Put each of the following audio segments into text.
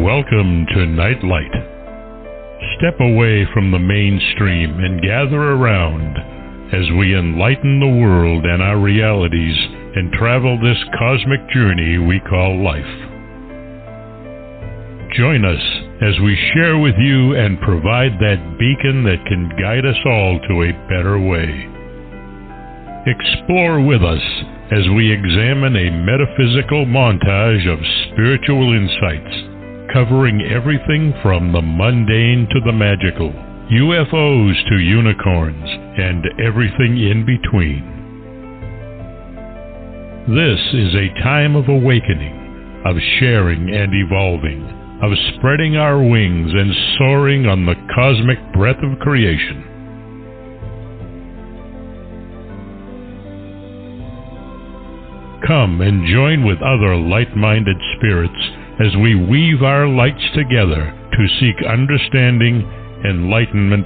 Welcome to Nightlight. Step away from the mainstream and gather around as we enlighten the world and our realities and travel this cosmic journey we call life. Join us as we share with you and provide that beacon that can guide us all to a better way. Explore with us as we examine a metaphysical montage of spiritual insights, covering everything from the mundane to the magical, UFOs to unicorns, and everything in between. This is a time of awakening, of sharing and evolving, of spreading our wings and soaring on the cosmic breath of creation. Come and join with other light-minded spirits as we weave our lights together to seek understanding, enlightenment,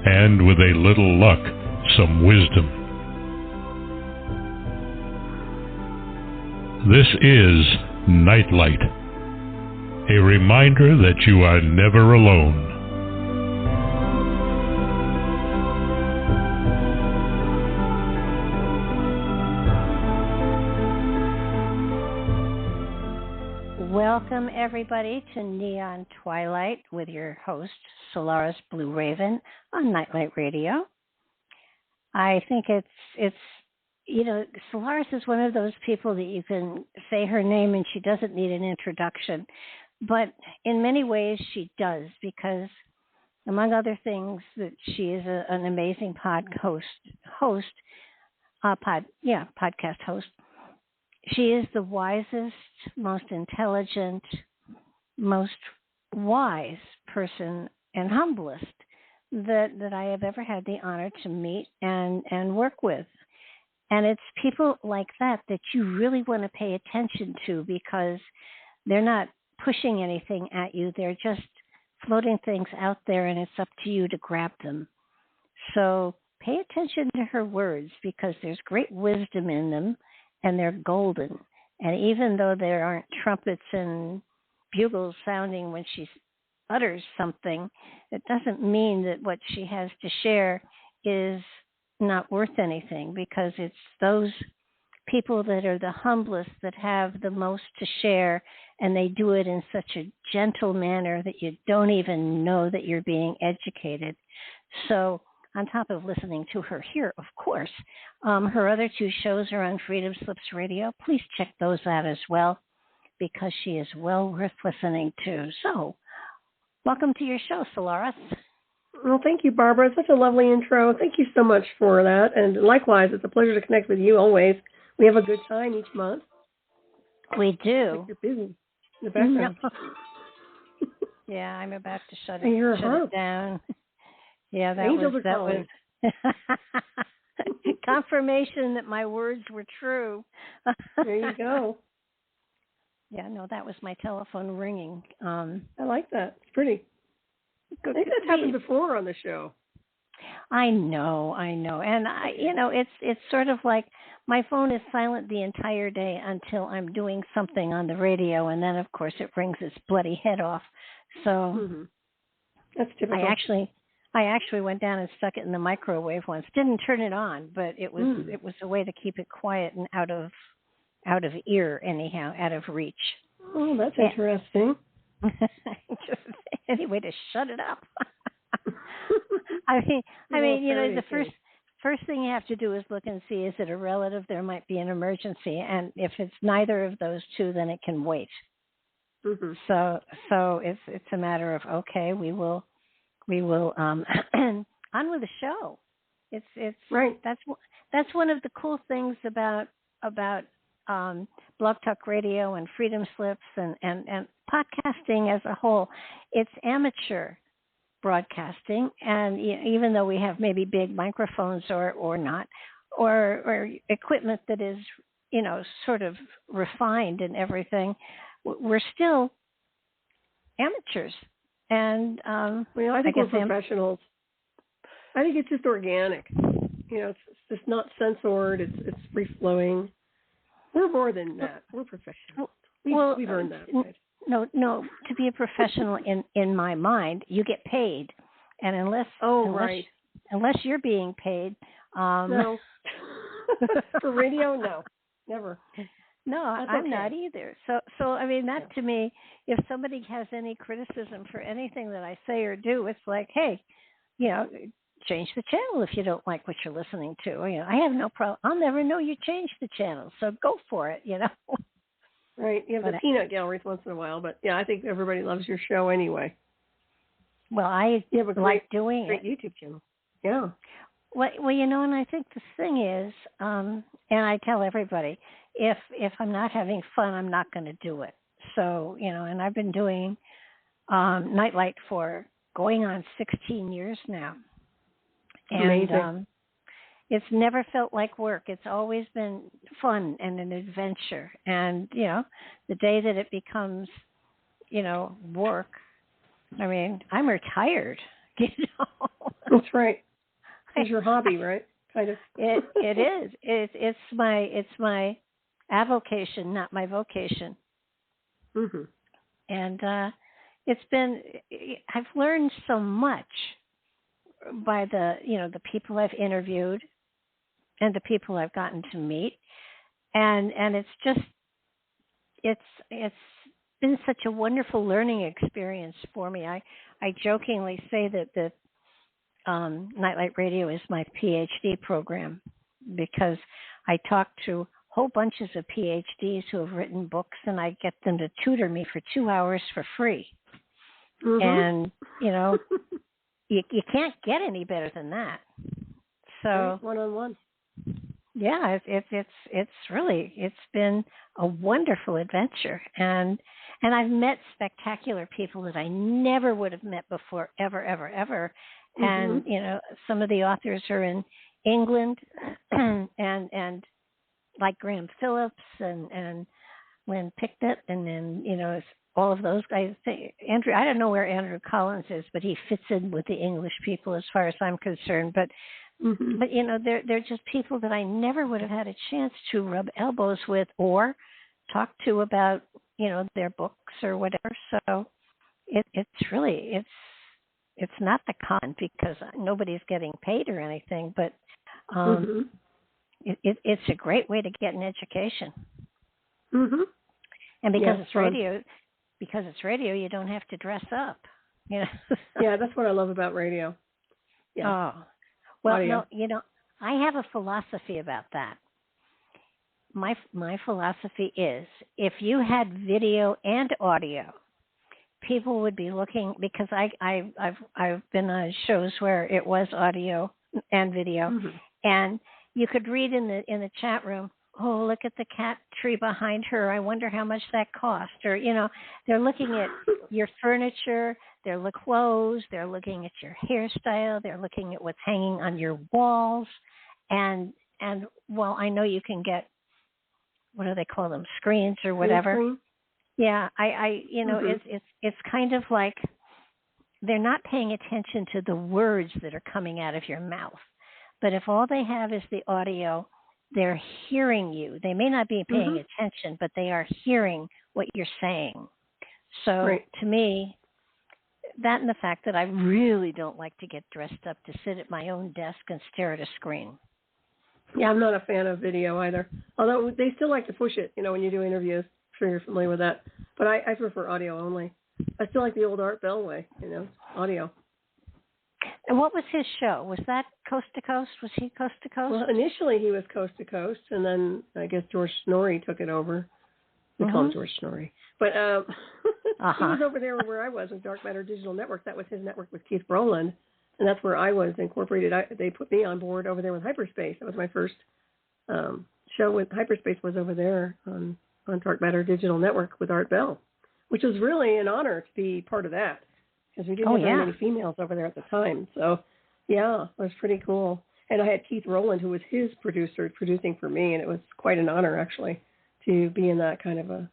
and, with a little luck, some wisdom. This is Nightlight, a reminder that you are never alone. Welcome, everybody, to Neon Twilight with your host, Solaris BlueRaven, on Nightlight Radio. I think it's Solaris is one of those people that you can say her name and she doesn't need an introduction. But in many ways she does, because among other things, that she is an amazing podcast host. She is the wisest, most intelligent, most wise person and humblest that I have ever had the honor to meet and work with. And it's people like that you really want to pay attention to, because they're not pushing anything at you. They're just floating things out there, and it's up to you to grab them. So pay attention to her words, because there's great wisdom in them. And they're golden. And even though there aren't trumpets and bugles sounding when she utters something, it doesn't mean that what she has to share is not worth anything, because it's those people that are the humblest that have the most to share, and they do it in such a gentle manner that you don't even know that you're being educated. So on top of listening to her here, of course, her other two shows are on Freedom Slips Radio. Please check those out as well, because she is well worth listening to. So, welcome to your show, Solaris. Well, thank you, Barbara. Such a lovely intro. Thank you so much for that. And likewise, it's a pleasure to connect with you always. We have a good time each month. We do. Like you're busy in the background. No. Yeah, I'm about to shut And you're it down. Yeah, that Angels was confirmation that my words were true. There you go. Yeah, no, that was my telephone ringing. I like that. It's pretty. I think that's happened before on the show. I know. And it's sort of like my phone is silent the entire day until I'm doing something on the radio, and then of course it rings its bloody head off. So that's typical. I actually went down and stuck it in the microwave once. Didn't turn it on, but it was a way to keep it quiet and out of ear, anyhow, out of reach. Oh, that's interesting. Just any way to shut it up. I mean, the first thing you have to do is look and see, is it a relative? There might be an emergency, and if it's neither of those two, then it can wait. So it's a matter of, okay, we will on with the show. It's right. That's one of the cool things about Blog Talk Radio and Freedom Slips and podcasting as a whole. It's amateur broadcasting, and even though we have maybe big microphones or not, or equipment that is sort of refined and everything, we're still amateurs. And I think we're professionals. I think it's just organic. It's just not censored. It's free flowing. We're more than that. We're professionals. We've earned that. Right? No. To be a professional in my mind, you get paid, and unless you're being paid, no. For radio, no, never. No, I'm not either. So I mean, that to me, if somebody has any criticism for anything that I say or do, it's like, hey, change the channel if you don't like what you're listening to. I have no problem. I'll never know you changed the channel, so go for it. Right. You have the peanut galleries once in a while, but yeah, I think everybody loves your show anyway. Well, I like doing great YouTube channel. Yeah. Well, and I think the thing is, and I tell everybody, if I'm not having fun, I'm not going to do it. So, and I've been doing Nightlight for going on 16 years now. And amazing. It's never felt like work. It's always been fun and an adventure. And, the day that it becomes, work, I mean, I'm retired, That's right. It's your hobby, right? Kind of. It is. It's my avocation, not my vocation. Mm-hmm. And I've learned so much by the people I've interviewed and the people I've gotten to meet, and it's been such a wonderful learning experience for me. I jokingly say that Nightlight Radio is my PhD program, because I talk to whole bunches of PhDs who have written books, and I get them to tutor me for 2 hours for free. Mm-hmm. And, you can't get any better than that. So one-on-one. Yeah, it's been a wonderful adventure. And I've met spectacular people that I never would have met before, ever. And, some of the authors are in England and like Graham Phillips and Lynn Pickett, and then, all of those guys. Andrew, I don't know where Andrew Collins is, but he fits in with the English people as far as I'm concerned. But they're just people that I never would have had a chance to rub elbows with or talk to about, their books or whatever. So it's not the con, because nobody's getting paid or anything, but it's a great way to get an education. Mm-hmm. And because it's radio, you don't have to dress up. Yeah, that's what I love about radio. Yeah. Oh, well, audio. No, I have a philosophy about that. My philosophy is, if you had video and audio, people would be looking, because I've been on shows where it was audio and video, and you could read in the chat room, oh, look at the cat tree behind her. I wonder how much that cost. Or, they're looking at your furniture, they're looking at clothes, they're looking at your hairstyle, they're looking at what's hanging on your walls. And well, I know you can get, what do they call them, screens or whatever. Screen? Yeah, it's kind of like they're not paying attention to the words that are coming out of your mouth. But if all they have is the audio, they're hearing you. They may not be paying attention, but they are hearing what you're saying. So to me, that and the fact that I really don't like to get dressed up to sit at my own desk and stare at a screen. Yeah, I'm not a fan of video either. Although they still like to push it, when you do interviews. I'm sure you're familiar with that. But I prefer audio only. I still like the old Art Bell way, audio. And what was his show? Was that Coast to Coast? Was he Coast to Coast? Well, initially he was Coast to Coast, and then I guess George Snorri took it over. We call him George Snorri. But he was over there where I was with Dark Matter Digital Network. That was his network with Keith Brolin, and that's where I was incorporated. They put me on board over there with Hyperspace. That was my first show with Hyperspace, was over there on Dark Matter Digital Network with Art Bell, which was really an honor to be part of that, because we didn't have very many females over there at the time. So, yeah, it was pretty cool. And I had Keith Rowland, who was his producer, producing for me, and it was quite an honor, actually, to be in that kind of a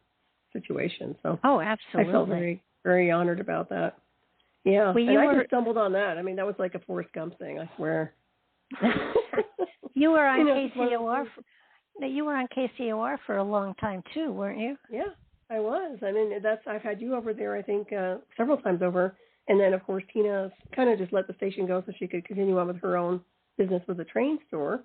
situation. So, absolutely. I felt very, very honored about that. Yeah, well, I just stumbled on that. I mean, that was like a Forrest Gump thing, I swear. You were on KCOR. You were on KCOR for a long time, too, weren't you? Yeah, I was. I mean, I've had you over there, I think, several times over. And then, of course, Tina kind of just let the station go so she could continue on with her own business with the train store.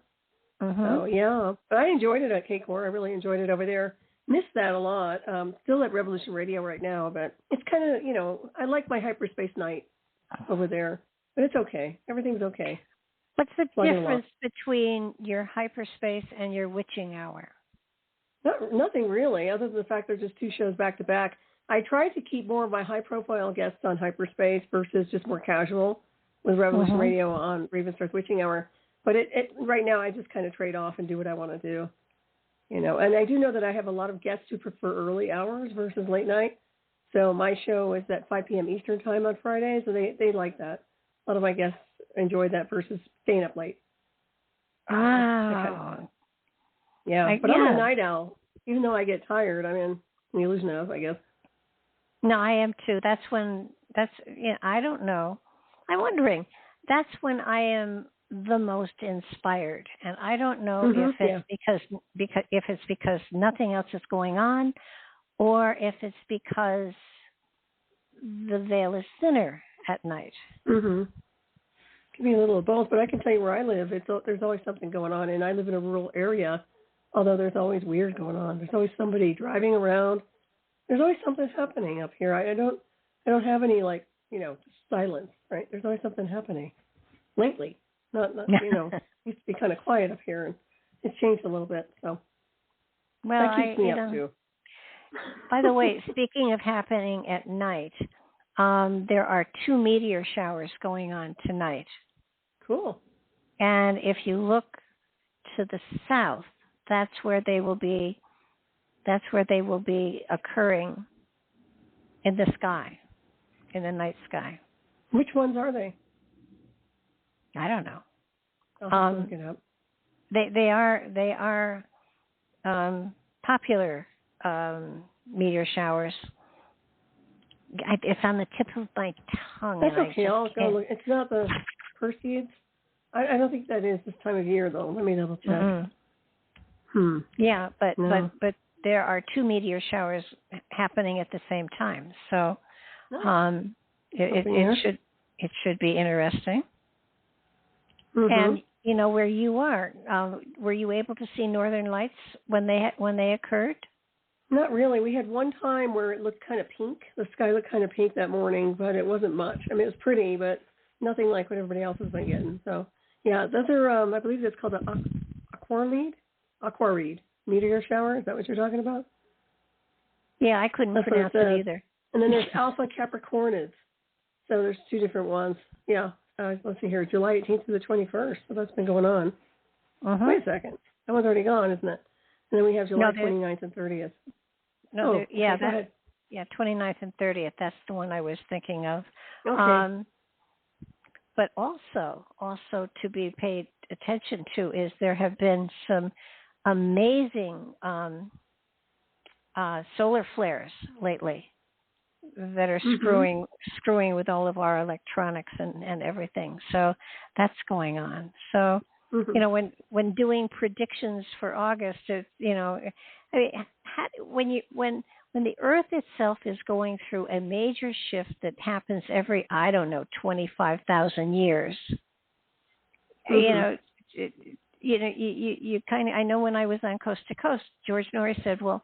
So, yeah. But I enjoyed it at K-Core. I really enjoyed it over there. Missed that a lot. Still at Revolution Radio right now, but it's kind of, I like my hyperspace night over there. But it's okay. Everything's okay. What's the difference between your hyperspace and your witching hour? Nothing really, other than the fact they're just two shows back to back. I try to keep more of my high-profile guests on hyperspace versus just more casual with Revolution Radio on Raven Star's Witching Hour. But right now, I just kind of trade off and do what I want to do. And I do know that I have a lot of guests who prefer early hours versus late night. So my show is at 5 p.m. Eastern time on Fridays, so they like that. A lot of my guests enjoy that versus staying up late. Oh. Yeah, but I'm a night owl. Even though I get tired, I mean, you lose enough, I guess. No, I am too. I don't know. I'm wondering. That's when I am the most inspired, and I don't know if it's because nothing else is going on, or if it's because the veil is thinner at night. Could be a little of both, but I can tell you where I live. There's always something going on, and I live in a rural area. Although there's always weird going on. There's always somebody driving around. There's always something happening up here. I don't have any silence, right? There's always something happening. Lately. Not used to be kind of quiet up here, and it's changed a little bit. So that keeps me up too. By the way, speaking of happening at night, there are 2 meteor showers going on tonight. Cool. And if you look to the south, that's where they will be occurring in the sky, in the night sky. Which ones are they? I don't know. I'll look it up. They are popular meteor showers. It's on the tip of my tongue. That's okay. I'll go look. It's not the Perseids. I don't think that is this time of year, though. Let me double check. Yeah, but there are 2 meteor showers happening at the same time, so it should be interesting. And where you are, were you able to see northern lights when they occurred? Not really. We had one time where it looked kind of pink. The sky looked kind of pink that morning, but it wasn't much. I mean, it was pretty, but nothing like what everybody else has been getting. So, yeah, those are. I believe it's called the Aquareid meteor shower. Is that what you're talking about? Yeah, I couldn't pronounce it either. And then there's Alpha Capricornids. So there's 2 different ones. Yeah. Let's see here, July 18th to the 21st. So that's been going on. Wait a second. That one's already gone, isn't it? And then we have July 29th and 30th. No, 29th and 30th. That's the one I was thinking of. Okay. But also to be paid attention to is there have been some amazing solar flares lately that are screwing with all of our electronics and everything. So that's going on. So when doing predictions for August, when the Earth itself is going through a major shift that happens every 25,000 years, you kind of. I know when I was on Coast to Coast, George Norrie said, "Well,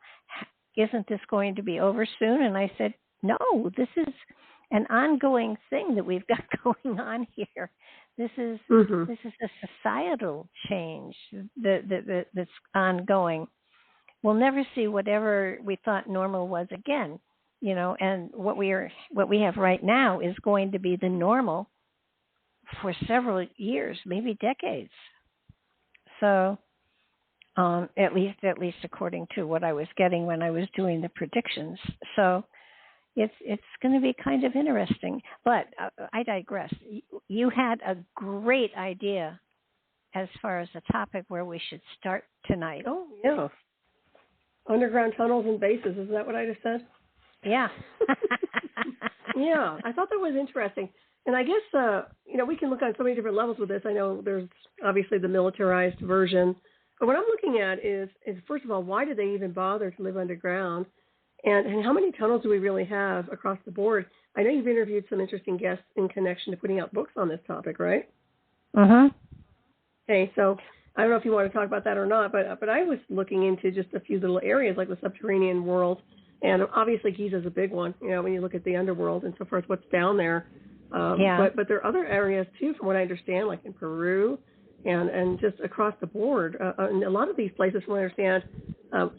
isn't this going to be over soon?" And I said, "No, this is an ongoing thing that we've got going on here. This is a societal change that's ongoing. We'll never see whatever we thought normal was again, and what we have right now is going to be the normal for several years, maybe decades. So, at least according to what I was getting when I was doing the predictions. So, it's going to be kind of interesting. But I digress. You had a great idea as far as the topic where we should start tonight. Oh, yeah. Underground tunnels and bases. Is that what I just said? Yeah. Yeah. I thought that was interesting. And I guess, we can look on so many different levels with this. I know there's obviously the militarized version. But what I'm looking at is first of all, why did they even bother to live underground? And how many tunnels do we really have across the board? I know you've interviewed some interesting guests in connection to putting out books on this topic, right? Mm-hmm. Okay, so I don't know if you want to talk about that or not, but I was looking into just a few little areas like the subterranean world, and obviously Giza's a big one, when you look at the underworld and so forth, what's down there. But there are other areas, too, from what I understand, like in Peru and just across the board. And a lot of these places, from what I understand,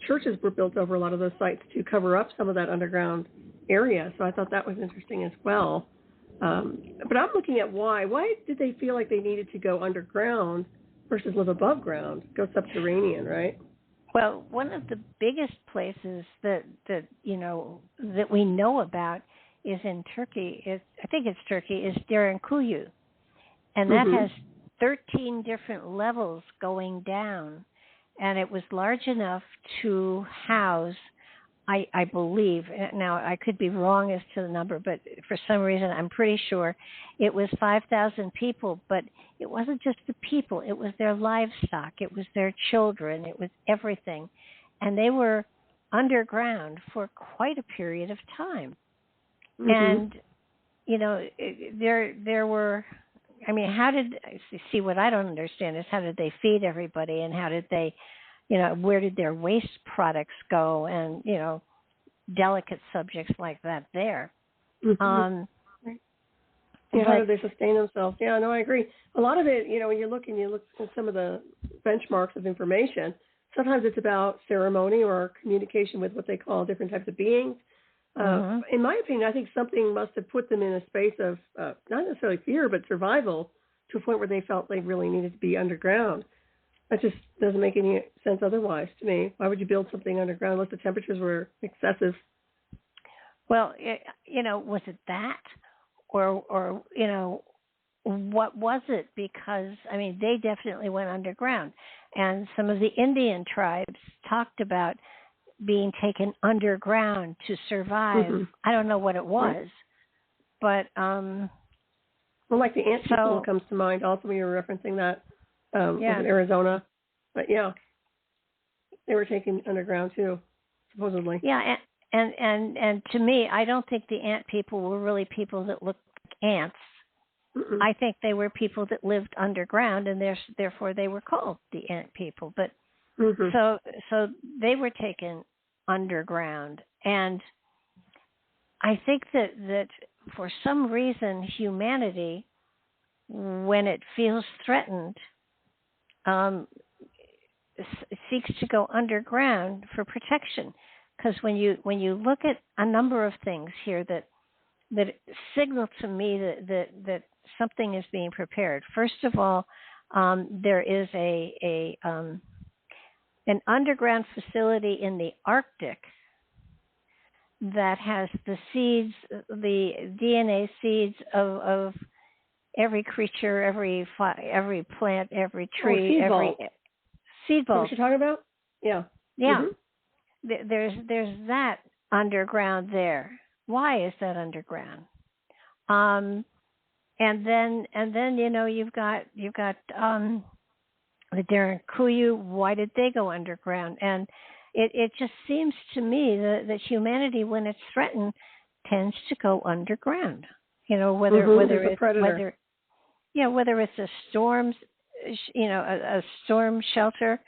churches were built over a lot of those sites to cover up some of that underground area. So I thought that was interesting as well. But I'm looking at why. Why did they feel like they needed to go underground versus live above ground, go subterranean, right? Well, one of the biggest places that we know about is in Turkey. I think it's Turkey, is Derinkuyu. And that has 13 different levels going down. And it was large enough to house, I believe, now I could be wrong as to the number, but for some reason I'm pretty sure it was 5,000 people, but it wasn't just the people, it was their livestock, it was their children, it was everything. And they were underground for quite a period of time. And, there were, what I don't understand is how did they feed everybody and how did they, where did their waste products go and, delicate subjects like that there. How do they sustain themselves? Yeah, no, I agree. A lot of it, when you look at some of the benchmarks of information, sometimes it's about ceremony or communication with what they call different types of beings. In my opinion, I think something must have put them in a space of not necessarily fear, but survival to a point where they felt they really needed to be underground. That just doesn't make any sense otherwise to me. Why would you build something underground unless the temperatures were excessive? Well, was it that? Or what was it? Because, they definitely went underground. And some of the Indian tribes talked about being taken underground to survive. I don't know what it was, but well, like the ant people comes to mind. Also, when you were referencing that, was in Arizona, but they were taken underground too, supposedly. Yeah, and to me, I don't think the ant people were really people that looked like ants. I think they were people that lived underground, and therefore they were called the ant people. But so they were taken underground, and I think that for some reason humanity, when it feels threatened, seeks to go underground for protection. Because when you look at a number of things here that signal to me that something is being prepared. First of all, there is an underground facility in the Arctic that has the seeds, the DNA seeds of every creature, every plant, every tree, every seed vault. What you're talking about? Yeah. Yeah. There's that underground there. Why is that underground? And then you've got the Derinkuyu. Why did they go underground? And it just seems to me that humanity, when it's threatened, tends to go underground. Whether it's a storm, a storm shelter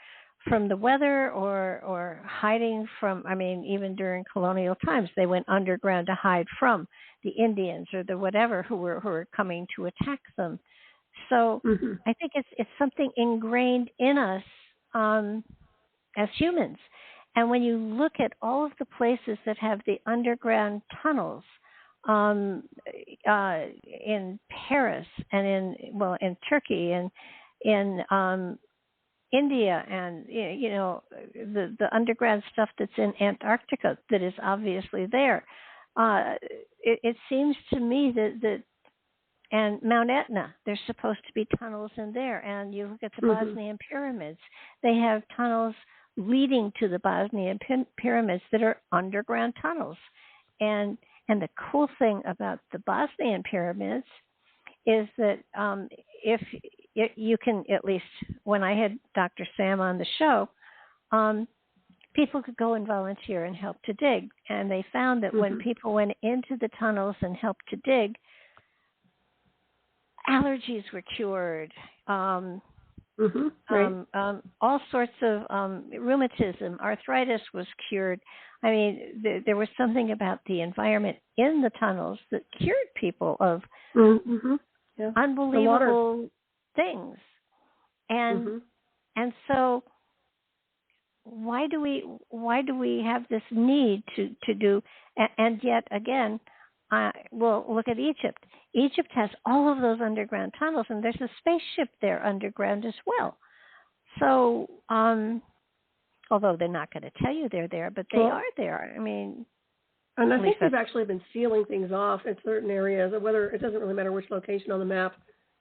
from the weather or hiding from, even during colonial times, they went underground to hide from the Indians or the whatever who were coming to attack them. So I think it's something ingrained in us as humans. And when you look at all of the places that have the underground tunnels, in Paris and in Turkey and in India and the underground stuff that's in Antarctica that is obviously there, it seems to me that and Mount Etna, there's supposed to be tunnels in there. And you look at the Bosnian pyramids, they have tunnels leading to the Bosnian pyramids that are underground tunnels. And the cool thing about the Bosnian pyramids is that if you can, at least when I had Dr. Sam on the show, people could go and volunteer and help to dig. And they found that when people went into the tunnels and helped to dig, allergies were cured. All sorts of rheumatism, arthritis was cured. I mean, there was something about the environment in the tunnels that cured people of unbelievable things. And so why do we have this need to do? And yet again, well, look at Egypt. Egypt has all of those underground tunnels, and there's a spaceship there underground as well. So, although they're not going to tell you they're there, but they are there. I mean, and I think they've actually been sealing things off in certain areas. Whether it doesn't really matter which location on the map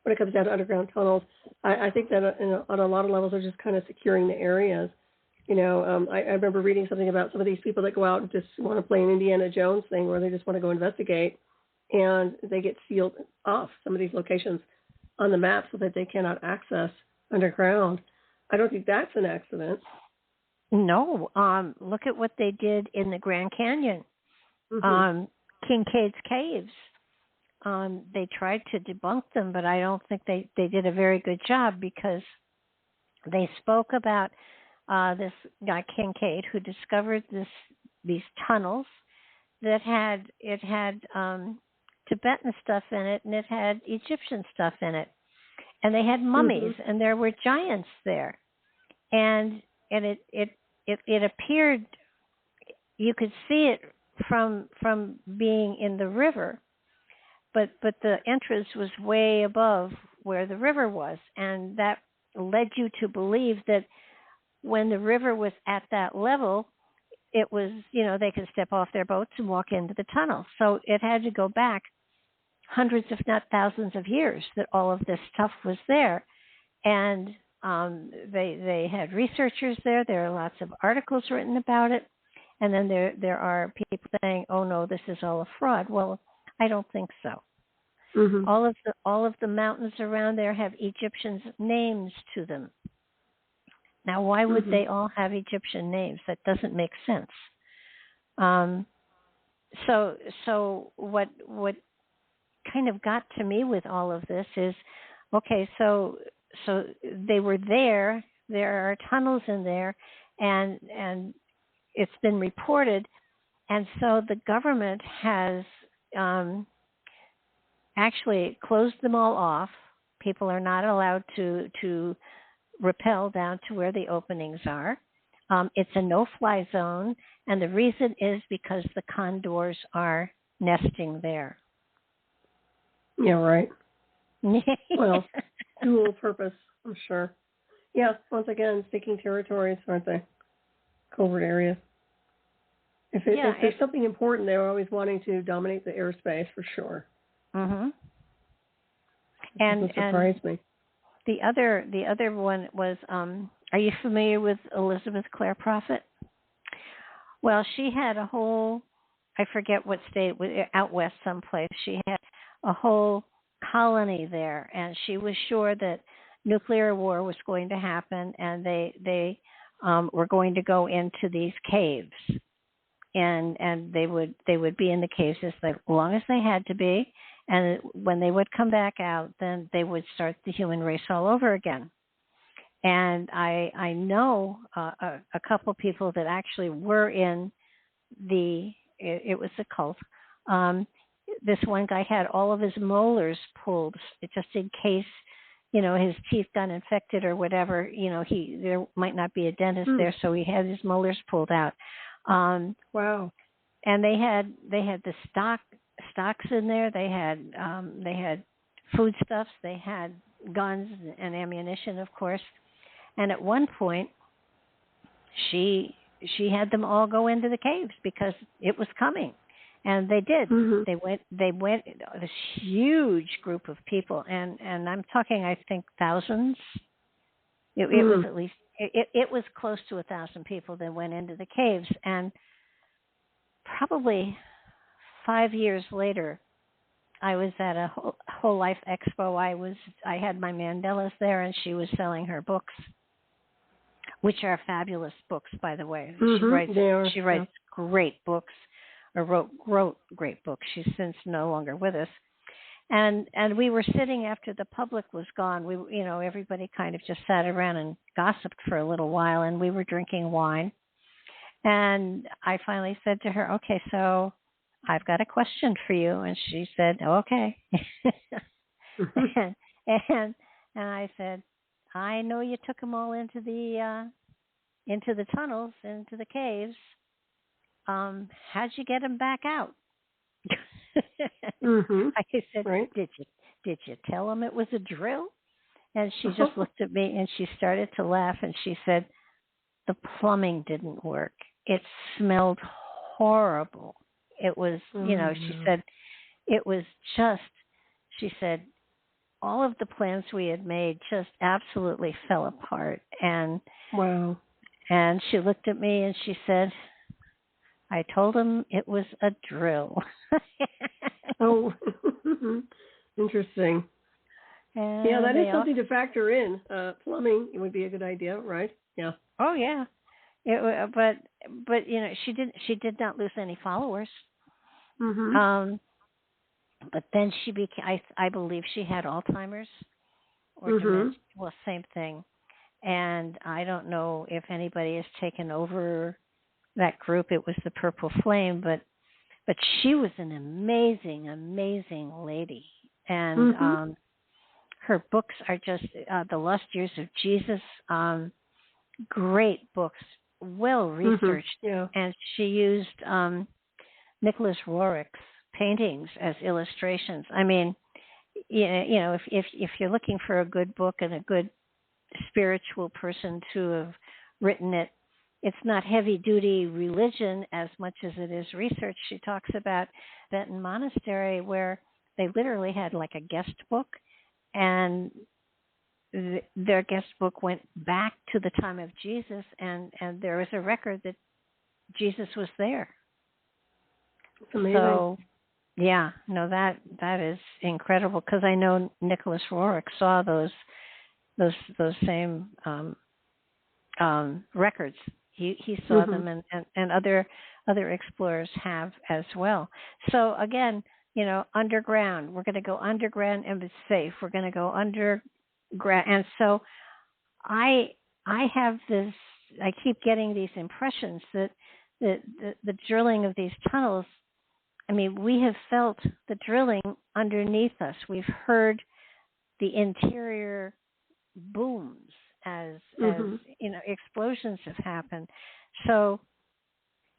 when it comes down to underground tunnels. I think that on a lot of levels, they're just kind of securing the areas. You know, I remember reading something about some of these people that go out and just want to play an Indiana Jones thing where they just want to go investigate, and they get sealed off some of these locations on the map so that they cannot access underground. I don't think that's an accident. No. Look at what they did in the Grand Canyon. Kincaid's Caves. They tried to debunk them, but I don't think they did a very good job, because they spoke about this guy Kincaid, who discovered these tunnels that had Tibetan stuff in it, and it had Egyptian stuff in it, and they had mummies, and there were giants there, and it appeared, you could see it from being in the river, but the entrance was way above where the river was, and that led you to believe that when the river was at that level, it was, they could step off their boats and walk into the tunnel. So it had to go back hundreds, if not thousands of years that all of this stuff was there. And they had researchers there. There are lots of articles written about it. And then there are people saying, oh, no, this is all a fraud. Well, I don't think so. All of the mountains around there have Egyptian names to them. Now, why would they all have Egyptian names? That doesn't make sense. So what kind of got to me with all of this is, okay, so they were there. There are tunnels in there, and it's been reported, and so the government has actually closed them all off. People are not allowed to rappel down to where the openings are. It's a no-fly zone, and the reason is because the condors are nesting there. Yeah, right. Well, dual purpose, I'm sure. Yeah, once again, sticking territories, aren't they? Covert areas. If there's something important, they're always wanting to dominate the airspace, for sure. And surprised me. The other one was, are you familiar with Elizabeth Clare Prophet? Well, she had a whole, I forget what state, out west someplace. She had a whole colony there, and she was sure that nuclear war was going to happen, and they were going to go into these caves, and they would be in the caves as long as they had to be. And when they would come back out, then they would start the human race all over again. And I know a couple people that actually were in it was a cult. This one guy had all of his molars pulled, just in case, his teeth got infected or whatever. There might not be a dentist there, so he had his molars pulled out. Wow. And they had the stocks in there. They had foodstuffs. They had guns and ammunition, of course. And at one point, she had them all go into the caves because it was coming, and they did. They went this huge group of people, and I'm talking, I think, thousands. It was at least it was close to 1,000 people that went into the caves, and probably 5 years later, I was at a whole life expo. I had my Mandelas there, and she was selling her books. which are fabulous books, by the way. Mm-hmm. She writes great books, or wrote great books. She's since no longer with us. And we were sitting after the public was gone. We, everybody kind of just sat around and gossiped for a little while, and we were drinking wine. And I finally said to her, "Okay, so I've got a question for you." And she said, "Okay." and I said, "I know you took them all into the tunnels, into the caves. How'd you get them back out?" Mm-hmm. I said, right. Did you tell them it was a drill? And she just looked at me and she started to laugh, and she said, "The plumbing didn't work. It smelled horrible. It was, she said, it was just," she said, "all of the plans we had made just absolutely fell apart." And wow. And she looked at me and she said, "I told him it was a drill." Oh, interesting. And yeah, that is something to factor in. Plumbing, it would be a good idea, right? Yeah. Oh yeah. But she did not lose any followers. Mm-hmm. But then she became, I believe she had Alzheimer's or mm-hmm. dementia. Well, same thing. And I don't know if anybody has taken over that group. It was the Purple Flame, but she was an amazing, amazing lady. And mm-hmm. Her books are just The Lost Years of Jesus. Great books, well researched. Mm-hmm. Yeah. And she used Nicholas Roerich's paintings as illustrations. I mean, if you're looking for a good book and a good spiritual person to have written it, it's not heavy-duty religion as much as it is research. She talks about Benton Monastery, where they literally had like a guest book, and their guest book went back to the time of Jesus, and there was a record that Jesus was there. It's amazing. So, yeah, no, that is incredible, because I know Nicholas Roerich saw those same records. He saw mm-hmm. them, and other explorers have as well. So again, underground. We're going to go underground and it's safe. We're going to go underground, and so I have this. I keep getting these impressions that the drilling of these tunnels. I mean, we have felt the drilling underneath us. We've heard the interior booms as explosions have happened. So,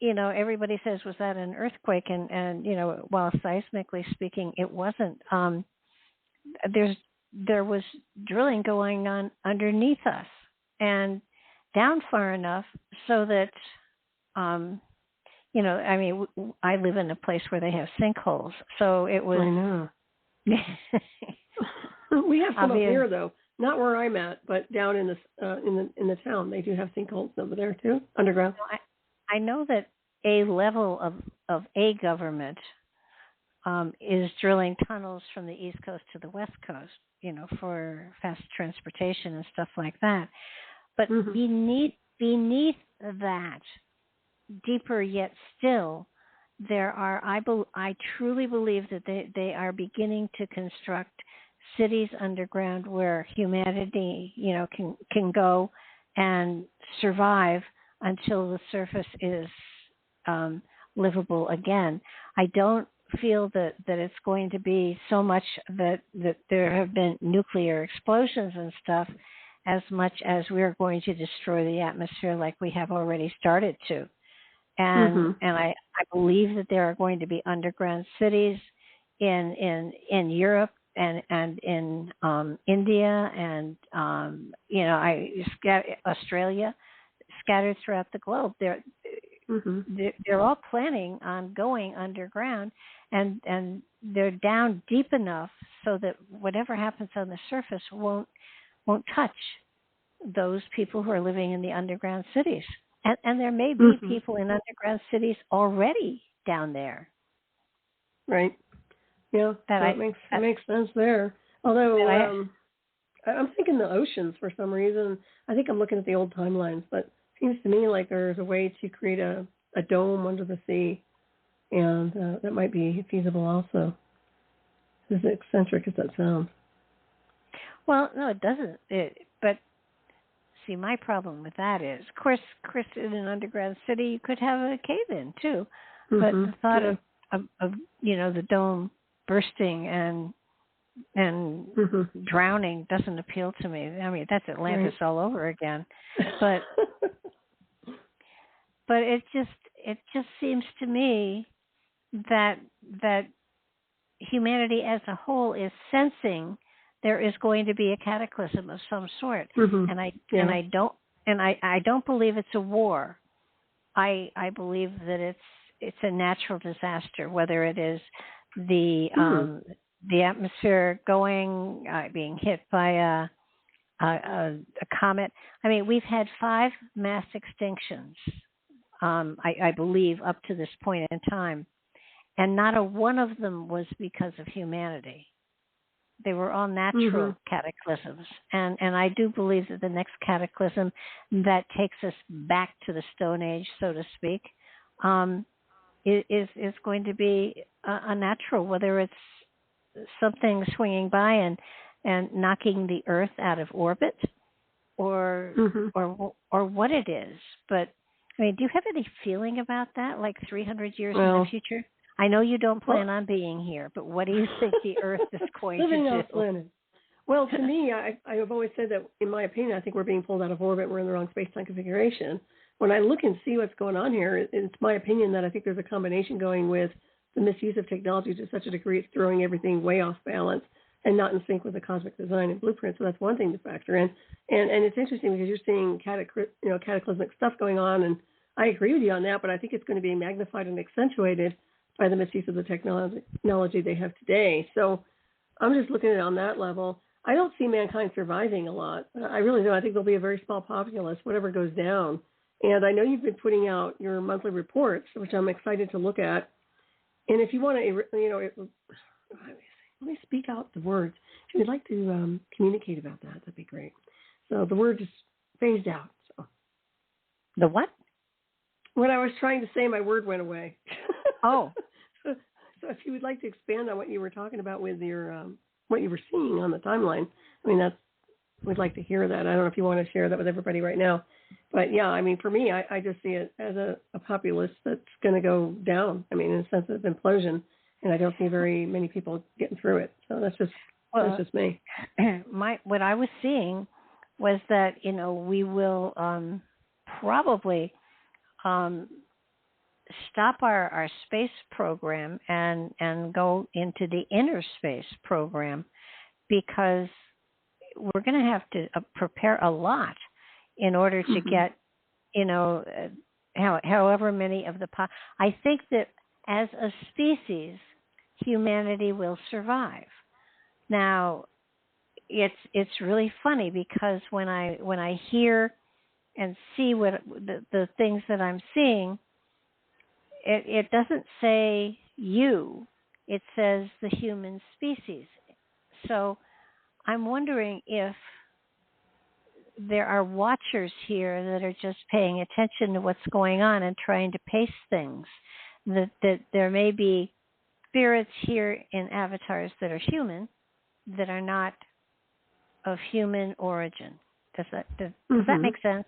everybody says, was that an earthquake? And while seismically speaking, it wasn't. There was drilling going on underneath us and down far enough so that, I live in a place where they have sinkholes, so it was. I know. We have some up here, though. Not where I'm at, but down in the town, they do have sinkholes over there too, underground. I know that a level of a government is drilling tunnels from the East Coast to the West Coast, for fast transportation and stuff like that. But beneath that, deeper yet still, there are. I truly believe that they are beginning to construct cities underground where humanity, can go and survive until the surface is livable again. I don't feel that it's going to be so much that there have been nuclear explosions and stuff, as much as we're going to destroy the atmosphere like we have already started to. And I believe that there are going to be underground cities in Europe and in India and Australia, scattered throughout the globe. They're all planning on going underground, and they're down deep enough so that whatever happens on the surface won't touch those people who are living in the underground cities. And there may be people in underground cities already down there. Right. Yeah, that makes sense there. Although I'm thinking the oceans for some reason. I think I'm looking at the old timelines, but it seems to me like there's a way to create a dome under the sea, and that might be feasible also. As eccentric as that sounds. Well, no, it doesn't. But see, my problem with that is, of course, in an underground city, you could have a cave-in too. Mm-hmm. But the thought of the dome bursting and drowning doesn't appeal to me. I mean, that's Atlantis all over again. But it just seems to me that humanity as a whole is sensing there is going to be a cataclysm of some sort, and I don't believe it's a war. I believe that it's a natural disaster, whether it is the atmosphere being hit by a comet. I mean, we've had 5 mass extinctions, I believe, up to this point in time. And not a one of them was because of humanity. They were all natural cataclysms. And I do believe that the next cataclysm that takes us back to the Stone Age, so to speak, is going to be a natural, whether it's something swinging by and knocking the Earth out of orbit or what it is. But, I mean, do you have any feeling about that, like 300 years in the future? I know you don't plan on being here, but what do you think the Earth is going to do? Well, to me, I've always said that, in my opinion, I think we're being pulled out of orbit. We're in the wrong space-time configuration. When I look and see what's going on here, it's my opinion that I think there's a combination going with the misuse of technology to such a degree it's throwing everything way off balance and not in sync with the cosmic design and blueprint. So that's one thing to factor in. And it's interesting because you're seeing cataclysmic stuff going on, and I agree with you on that, but I think it's going to be magnified and accentuated by the misuse of the technology they have today. So I'm just looking at it on that level. I don't see mankind surviving a lot. I really don't. I think there'll be a very small populace, whatever goes down. And I know you've been putting out your monthly reports, which I'm excited to look at. And if you want to, let me speak out the words. If you'd like to communicate about that, that'd be great. So the word just phased out. So. The what? When I was trying to say, my word went away. Oh. So if you would like to expand on what you were talking about with your what you were seeing on the timeline, I mean, we'd like to hear that. I don't know if you want to share that with everybody right now. But, yeah, I mean, for me, I just see it as a populace that's going to go down, I mean, in a sense of implosion, and I don't see very many people getting through it. So that's just me. What I was seeing was that, we will probably stop our space program and go into the inner space program, because we're going to have to prepare a lot in order to get, however many of the I think that as a species, humanity will survive. Now, it's really funny because when I hear and see what the things that I'm seeing, it doesn't say you, it says the human species. So I'm wondering if there are watchers here that are just paying attention to what's going on and trying to pace things, that there may be spirits here in avatars that are human, that are not of human origin. Does that make sense?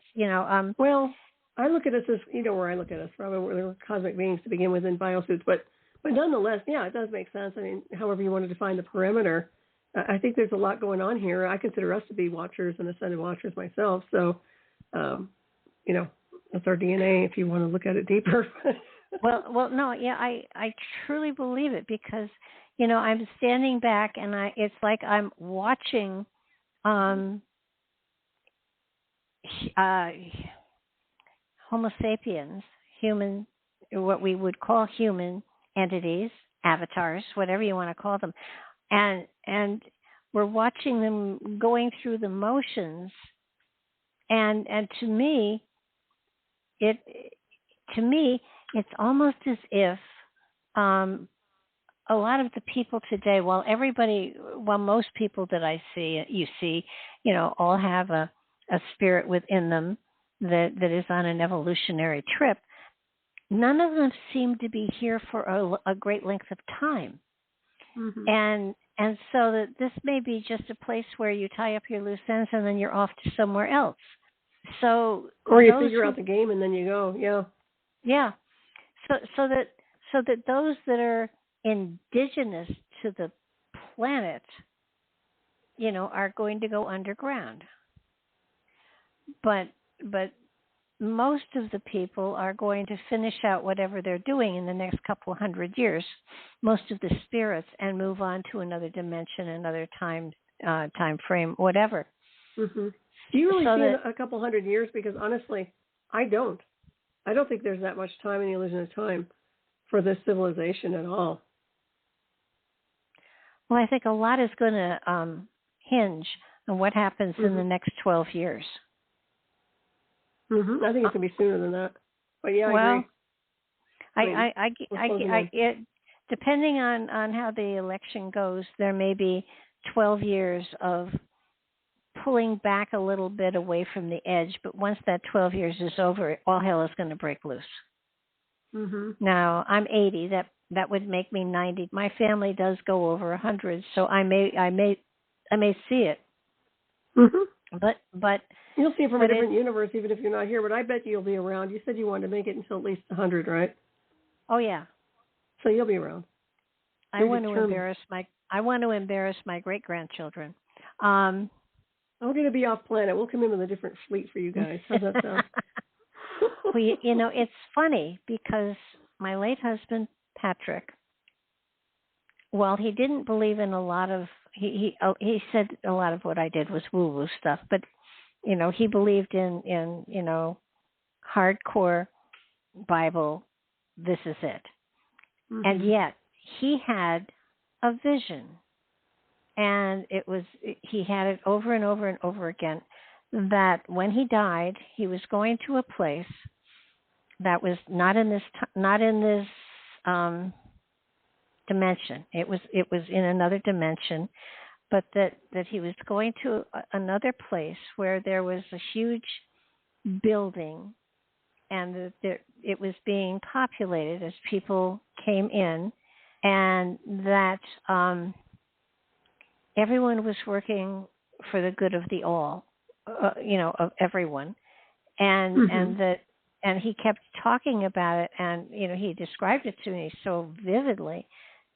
Well, I look at us as, where I look at us, probably we're cosmic beings to begin with in biosuits, but nonetheless, yeah, it does make sense. I mean, however you want to define the perimeter, I think there's a lot going on here. I consider us to be watchers and ascended watchers myself. So, that's our DNA if you want to look at it deeper. well, no, yeah, I truly believe it because, I'm standing back and it's like I'm watching Homo sapiens, human, what we would call human entities, avatars, whatever you want to call them, and we're watching them going through the motions, and to me, it's almost as if a lot of the people today, while most people that you see, all have a spirit within them that is on an evolutionary trip, none of them seem to be here for a great length of time. Mm-hmm. And so that this may be just a place where you tie up your loose ends and then you're off to somewhere else. So, or you figure out the game and then you go, yeah. So that those that are indigenous to the planet, are going to go underground. But most of the people are going to finish out whatever they're doing in the next couple of 100 years, most of the spirits, and move on to another dimension, another time frame, whatever. Mm-hmm. Do you really see a couple 100 years? Because honestly, I don't think there's that much time in the illusion of time for this civilization at all. Well, I think a lot is going to hinge on what happens in the next 12 years. Mm-hmm. I think it's going to be sooner than that. But yeah, I agree. Depending on how the election goes, there may be 12 years of pulling back a little bit away from the edge. But once that 12 years is over, all hell is going to break loose. Mm-hmm. Now, I'm 80. That would make me 90. My family does go over 100, so I may see it. Mm-hmm. But you'll see it from a different universe, even if you're not here. But I bet you'll be around. You said you wanted to make it until at least 100, right? Oh yeah. So you'll be around. I want to embarrass my great grandchildren. I'm going to be off planet. We'll come in with a different fleet for you guys. How's that sound? Well, it's funny because my late husband Patrick, while he didn't believe in a lot of he said a lot of what I did was woo-woo stuff, but he believed in hardcore Bible. This is it. Mm-hmm. And yet he had a vision, and he had it over and over and over again, that when he died, he was going to a place that was not in this dimension. It was in another dimension, but that he was going to another place where there was a huge building, and that it was being populated as people came in, and that everyone was working for the good of the all, of everyone, and he kept talking about it, and he described it to me so vividly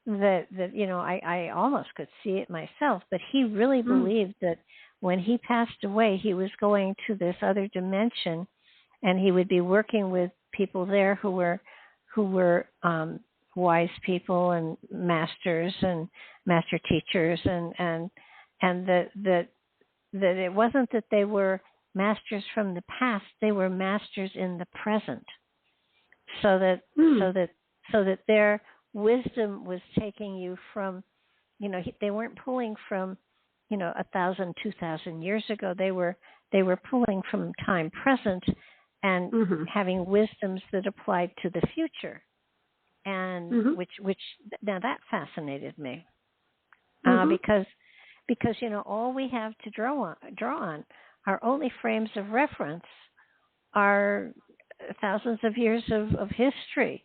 that I almost could see it myself. But he really believed that when he passed away, he was going to this other dimension, and he would be working with people there who were wise people and masters and master teachers, and that it wasn't that they were masters from the past; they were masters in the present. So that their wisdom was taking you from, they weren't pulling from, 1,000, 2,000 years ago. They were pulling from time present and having wisdoms that applied to the future, and which now that fascinated me, because all we have to draw on our only frames of reference are thousands of years of history.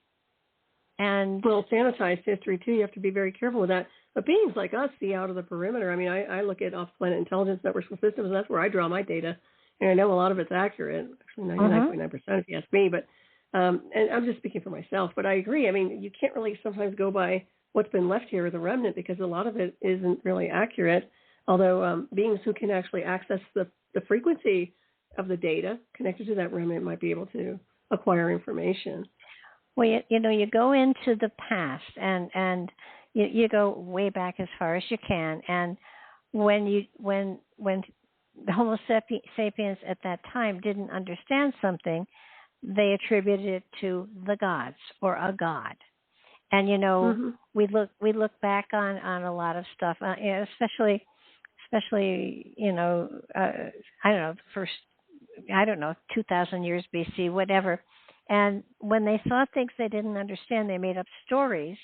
And sanitized history too. You have to be very careful with that. But beings like us see out of the perimeter. I mean, I look at off-planet intelligence networks and systems, and that's where I draw my data. And I know a lot of it's accurate, actually 99.9% if you ask me. But and I'm just speaking for myself. But I agree. I mean, you can't really sometimes go by what's been left here, the remnant, because a lot of it isn't really accurate. Although beings who can actually access the frequency of the data connected to that remnant might be able to acquire information. Well, you go into the past, and you go way back as far as you can. And when the Homo sapiens at that time didn't understand something, they attributed it to the gods or a god. And we look back on a lot of stuff, especially I don't know, first 2,000 years BC, whatever. And when they saw things they didn't understand, they made up stories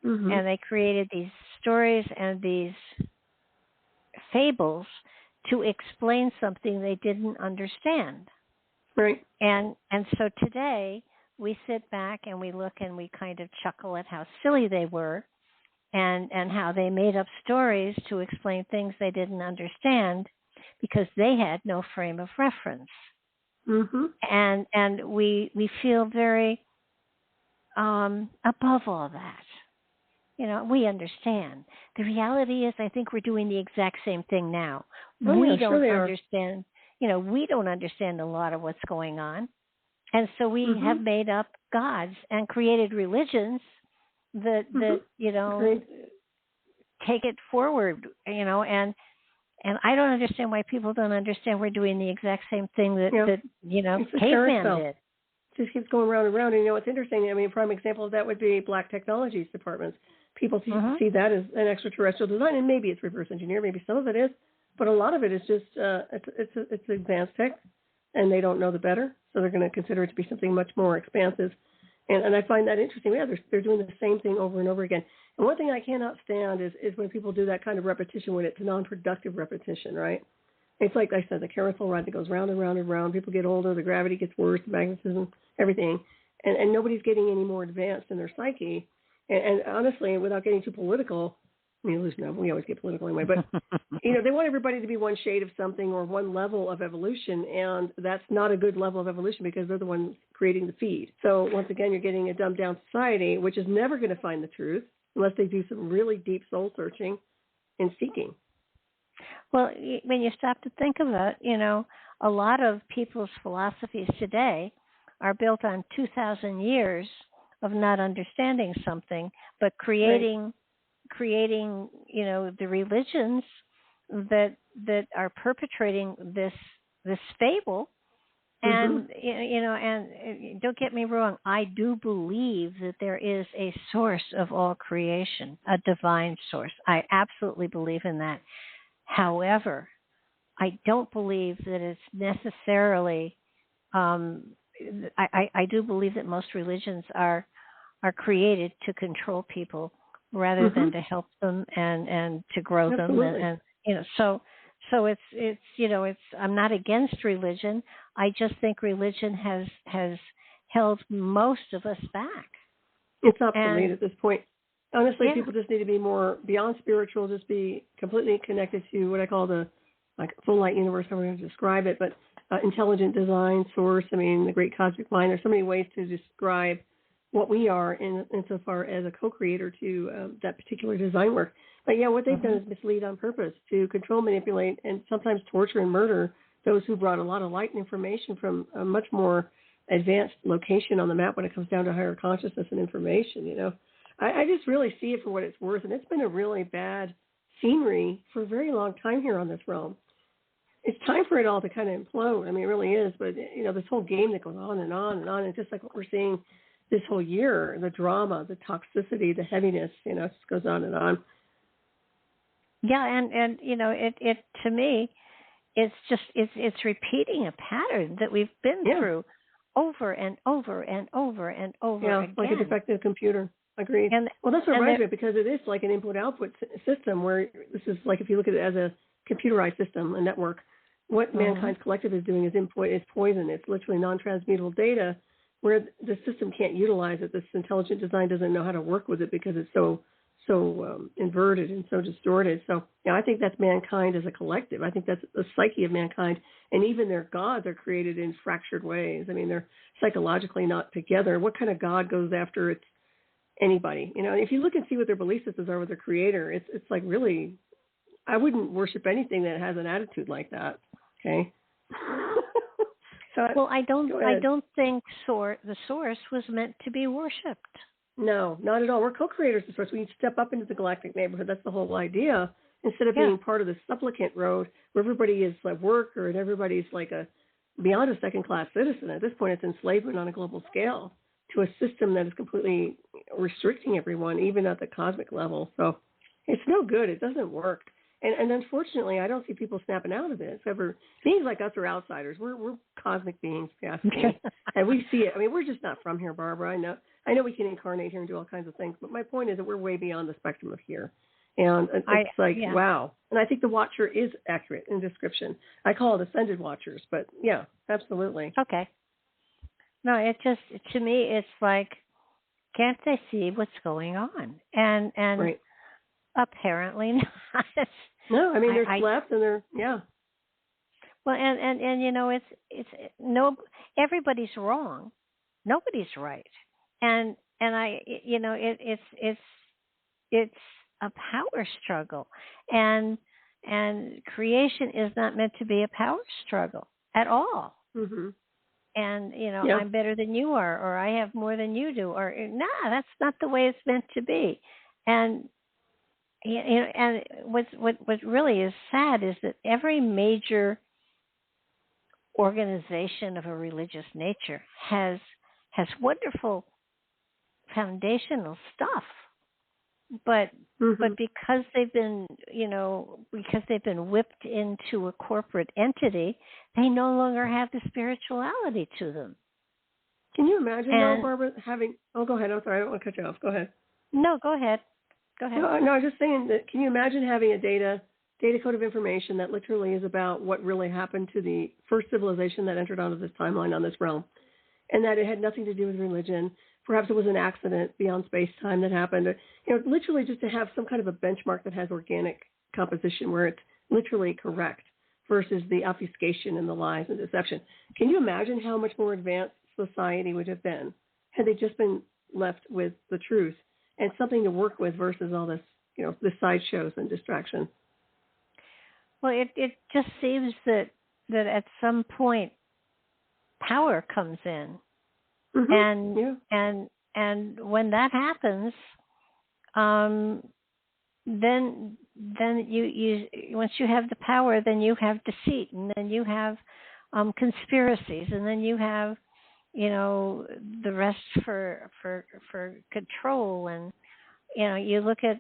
And they created these stories and these fables to explain something they didn't understand. Right. And so today we sit back and we look and we kind of chuckle at how silly they were and how they made up stories to explain things they didn't understand because they had no frame of reference. And we feel very above all that. You know, we understand. The reality is I think we're doing the exact same thing now. We don't understand, you know, we don't understand a lot of what's going on. And so we have made up gods and created religions that you know, take it forward, you know, and I don't understand why people don't understand we're doing the exact same thing that you know, caveman did. It just keeps going round and round. And you know what's interesting? I mean, a prime example of that would be Black Technologies departments. People see that as an extraterrestrial design, and maybe it's reverse engineered, maybe some of it is, but a lot of it is just it's advanced tech, and they don't know the better, so they're going to consider it to be something much more expansive. And I find that interesting. Yeah, they're doing the same thing over and over again. And one thing I cannot stand is when people do that kind of repetition when it's non-productive repetition, right? It's like I said, the carousel ride that goes round and round and round. People get older, the gravity gets worse, the magnetism, everything, and nobody's getting any more advanced in their psyche. And honestly, without getting too political, I mean, we always get political anyway, but, you know, they want everybody to be one shade of something or one level of evolution, and that's not a good level of evolution because they're the ones creating the feed. So once again, you're getting a dumbed-down society, which is never going to find the truth unless they do some really deep soul-searching and seeking. Well, when you stop to think of it, you know, a lot of people's philosophies today are built on 2,000 years of not understanding something, but creating, you know, the religions that are perpetrating this fable. And, you know, and don't get me wrong, I do believe that there is a source of all creation, a divine source. I absolutely believe in that. However, I don't believe that it's necessarily, I do believe that most religions are created to control people rather than to help them and to grow them. And you know, so it's you know, it's, I'm not against religion. I just think religion has held most of us back. It's obsolete at this point. Honestly, people just need to be more beyond spiritual, just be completely connected to what I call the full light universe, however you describe it, but intelligent design, source, I mean, the great cosmic mind. There's so many ways to describe what we are insofar as a co-creator to that particular design work. But yeah, what they've done is mislead on purpose to control, manipulate, and sometimes torture and murder those who brought a lot of light and information from a much more advanced location on the map when it comes down to higher consciousness and information, you know. I just really see it for what it's worth, and it's been a really bad scenery for a very long time here on this realm. It's time for it all to kind of implode. I mean, it really is, but, you know, this whole game that goes on and on and on, and just like what we're seeing this whole year, the drama, the toxicity, the heaviness, you know, it just goes on and on. Yeah, and you know, it to me, it's just it's repeating a pattern that we've been through over and over and over and over again. Like a defective computer. Agreed. Well, that's what reminds me, because it is like an input-output system where this is like, if you look at it as a computerized system, a network, what mankind's collective is doing is input, it's poison. It's literally non-transmutable data where the system can't utilize it. This intelligent design doesn't know how to work with it because it's so inverted and so distorted. So, yeah, I think that's mankind as a collective. I think that's the psyche of mankind. And even their gods are created in fractured ways. I mean, they're psychologically not together. What kind of God goes after anybody? You know, if you look and see what their belief systems are with their creator, it's like, really, I wouldn't worship anything that has an attitude like that. Okay. Well, I don't think the source was meant to be worshipped. No, not at all. We're co-creators of the source. We step up into the galactic neighborhood. That's the whole idea. Instead of being part of the supplicant road where everybody is like worker and everybody's like beyond a second-class citizen. At this point, it's enslavement on a global scale to a system that is completely restricting everyone, even at the cosmic level. So it's no good. It doesn't work. And unfortunately, I don't see people snapping out of it. Beings like us are outsiders. We're cosmic beings, if you ask me. And we see it. I mean, we're just not from here, Barbara. I know. I know we can incarnate here and do all kinds of things, but my point is that we're way beyond the spectrum of here. And it's wow. And I think the Watcher is accurate in description. I call it Ascended Watchers, but yeah, absolutely. Okay. No, it just, to me, it's like, can't they see what's going on? And right. Apparently not. No, I mean, they're slept and they're, yeah. Well, and you know, it's no, everybody's wrong. Nobody's right. And I, you know, it's a power struggle, and creation is not meant to be a power struggle at all. Mm-hmm. And you know, I'm better than you are, or I have more than you do, or that's not the way it's meant to be. And you know, and what really is sad is that every major organization of a religious nature has wonderful foundational stuff, but because they've been whipped into a corporate entity, they no longer have the spirituality to them. Can you imagine, though, Barbara, having? Oh, go ahead. I'm sorry, I don't want to cut you off. Go ahead. No, go ahead. Go ahead. No, I was just saying that. Can you imagine having a data code of information that literally is about what really happened to the first civilization that entered onto this timeline on this realm, and that it had nothing to do with religion? Perhaps it was an accident beyond space-time that happened. You know, literally just to have some kind of a benchmark that has organic composition where it's literally correct versus the obfuscation and the lies and deception. Can you imagine how much more advanced society would have been had they just been left with the truth and something to work with versus all this, you know, the sideshows and distraction? Well, it just seems that at some point power comes in. And when that happens, then you once you have the power, then you have deceit, and then you have conspiracies, and then you have, you know, the rest for control. And you know, you look at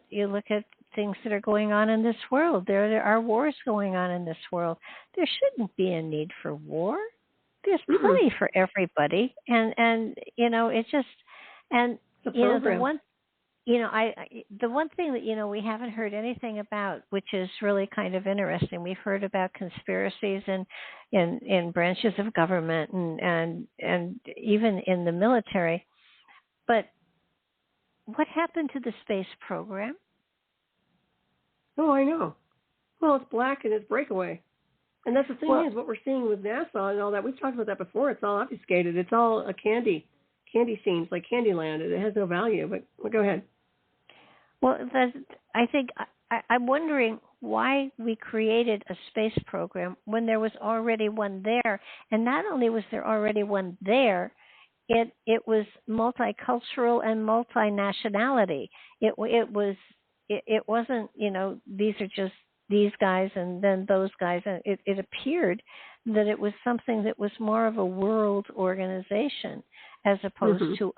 things that are going on in this world. There are wars going on in this world. There shouldn't be a need for war. There's plenty for everybody, and you know, it just, and you know, the one thing that, you know, we haven't heard anything about, which is really kind of interesting. We've heard about conspiracies in branches of government and even in the military, but what happened to the space program? Oh, I know. Well, it's black and it's breakaway. And that's the thing is what we're seeing with NASA and all that. We've talked about that before. It's all obfuscated. It's all a candy scenes, like Candyland. It has no value. But go ahead. Well, I think I'm wondering why we created a space program when there was already one there. And not only was there already one there, it was multicultural and multinationality. It wasn't, you know, these are just these guys and then those guys, and it appeared that it was something that was more of a world organization as opposed to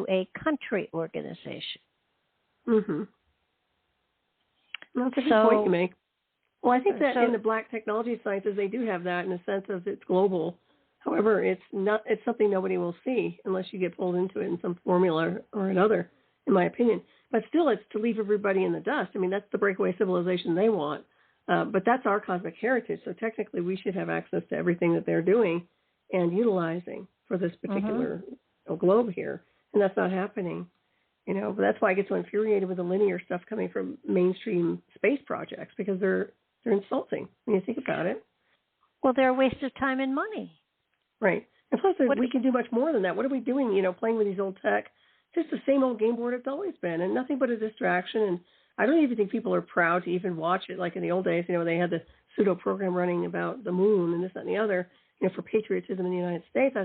a country organization. Mm-hmm. That's a good point you make. Well, I think that in the black technology sciences, they do have that in the sense of it's global. However, it's something nobody will see unless you get pulled into it in some formula or another, in my opinion. But still, it's to leave everybody in the dust. I mean, that's the breakaway civilization they want. But that's our cosmic heritage. So technically, we should have access to everything that they're doing and utilizing for this particular globe here. And that's not happening. You know, but that's why I get so infuriated with the linear stuff coming from mainstream space projects, because they're insulting when you think about it. Well, they're a waste of time and money. Right. And plus, we can do much more than that. What are we doing, you know, playing with these old tech? Just the same old game board it's always been, and nothing but a distraction. And I don't even think people are proud to even watch it. Like in the old days, you know, they had the pseudo program running about the moon and this, that, and the other, you know, for patriotism in the United States.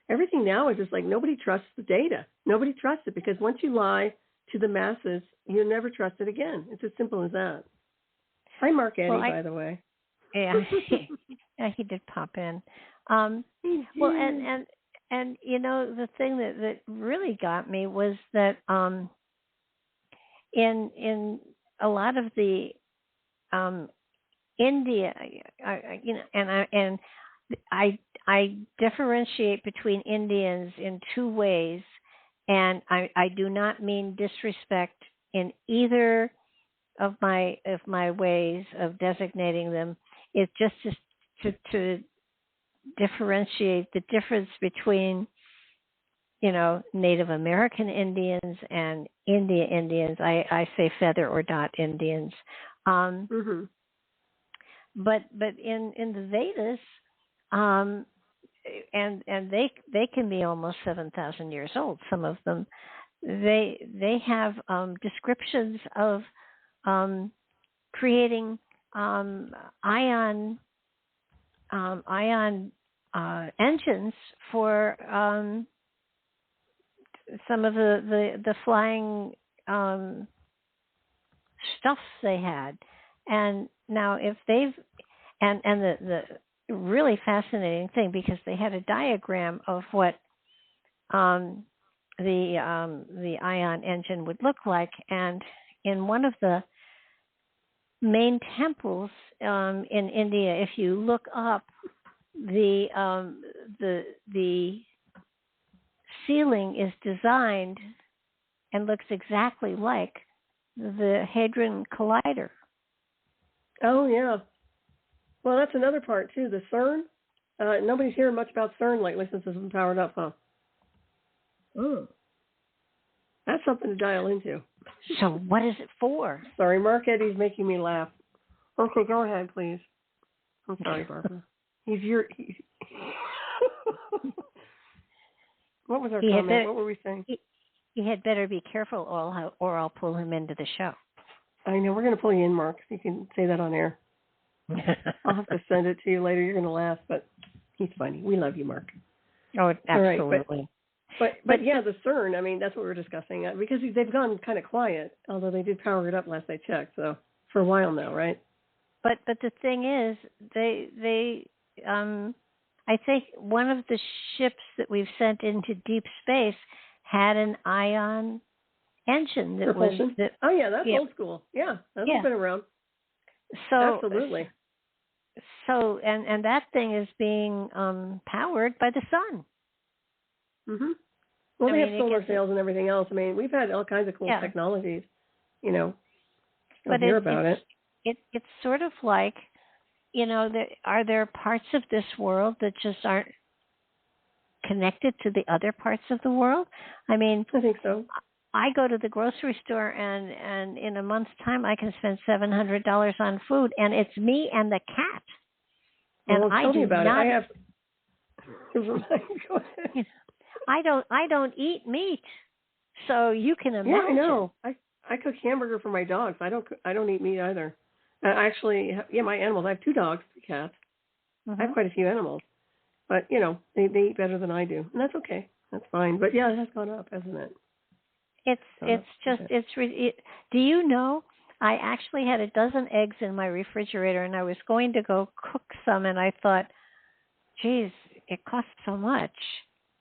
Everything now is just like nobody trusts the data. Nobody trusts it, because once you lie to the masses, you'll never trust it again. It's as simple as that. Hi, Mark Eddy, by the way. Yeah, yeah, he did pop in. Well, and you know, the thing that really got me was that in a lot of the India, you know, and I differentiate between Indians in two ways. And I do not mean disrespect in either of my ways of designating them. It's just to differentiate the difference between, Native American Indians and India Indians. I say feather or dot Indians. But in the Vedas, and they can be almost 7,000 years old. Some of them, they have descriptions of creating ion engines for some of the flying stuff they had. And now if they've and the really fascinating thing, because they had a diagram of what the ion engine would look like, and in one of the main temples in India, if you look up, the ceiling is designed and looks exactly like the Hadron Collider. Oh, yeah. Well, that's another part, too. The CERN. Nobody's hearing much about CERN lately since it's been powered up, huh? That's something to dial into. So what is it for? Sorry, Mark Eddy's making me laugh. Okay, go ahead, please. I'm sorry, Barbara. What was our comment? What were we saying? He had better be careful, or I'll pull him into the show. I know. We're going to pull you in, Mark. You can say that on air. I'll have to send it to you later. You're going to laugh, but he's funny. We love you, Mark. Oh, absolutely. Right, but yeah, the CERN, I mean, that's what we were discussing, because they've gone kind of quiet, although they did power it up last I checked, so for a while now, right? But the thing is, they I think one of the ships that we've sent into deep space had an ion engine that propulsion? was oh yeah, that's old school. Yeah, that's been around. So absolutely. So and that thing is being powered by the sun. Mhm. Well, they have solar sails and everything else. I mean, we've had all kinds of cool technologies. But hear about it. It's sort of like, are there parts of this world that just aren't connected to the other parts of the world? I mean, I think so. I go to the grocery store, and in a month's time, I can spend $700 on food, and it's me and the cat. And well, tell me about it. I have. Go ahead. I don't eat meat, so you can imagine. Yeah, I know. I cook hamburger for my dogs. I don't eat meat either. Actually, my animals. I have 2 dogs, 3 cats. I have quite a few animals, but they eat better than I do, and that's okay. That's fine. But yeah, it has gone up, hasn't it? Do you know? I actually had a dozen eggs in my refrigerator, and I was going to go cook some, and I thought, geez, it costs so much.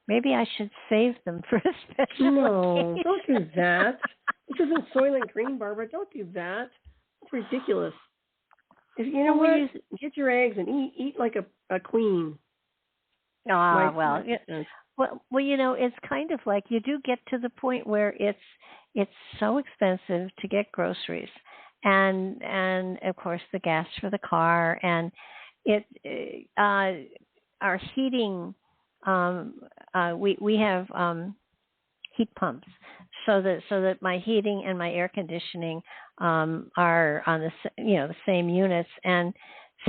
Maybe I should save them for a special occasion. Don't do that. This isn't Soylent Green, Barbara. Don't do that. It's ridiculous. If you know what, get your eggs and eat like a queen. Well, it's kind of like you do get to the point where it's so expensive to get groceries, and of course the gas for the car, and our heating. We have heat pumps, so that my heating and my air conditioning are on the same units. And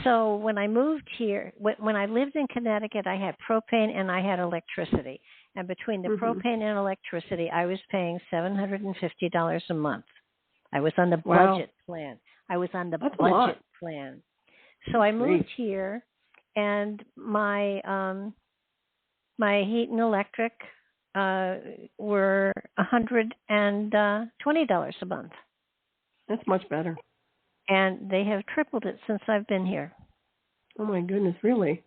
so when I moved here, when I lived in Connecticut, I had propane and I had electricity. And between the propane and electricity, I was paying $750 a month. I was on the budget plan. So I moved here, and my heat and electric were $120 a month. That's much better. And they have tripled it since I've been here. Oh my goodness, really?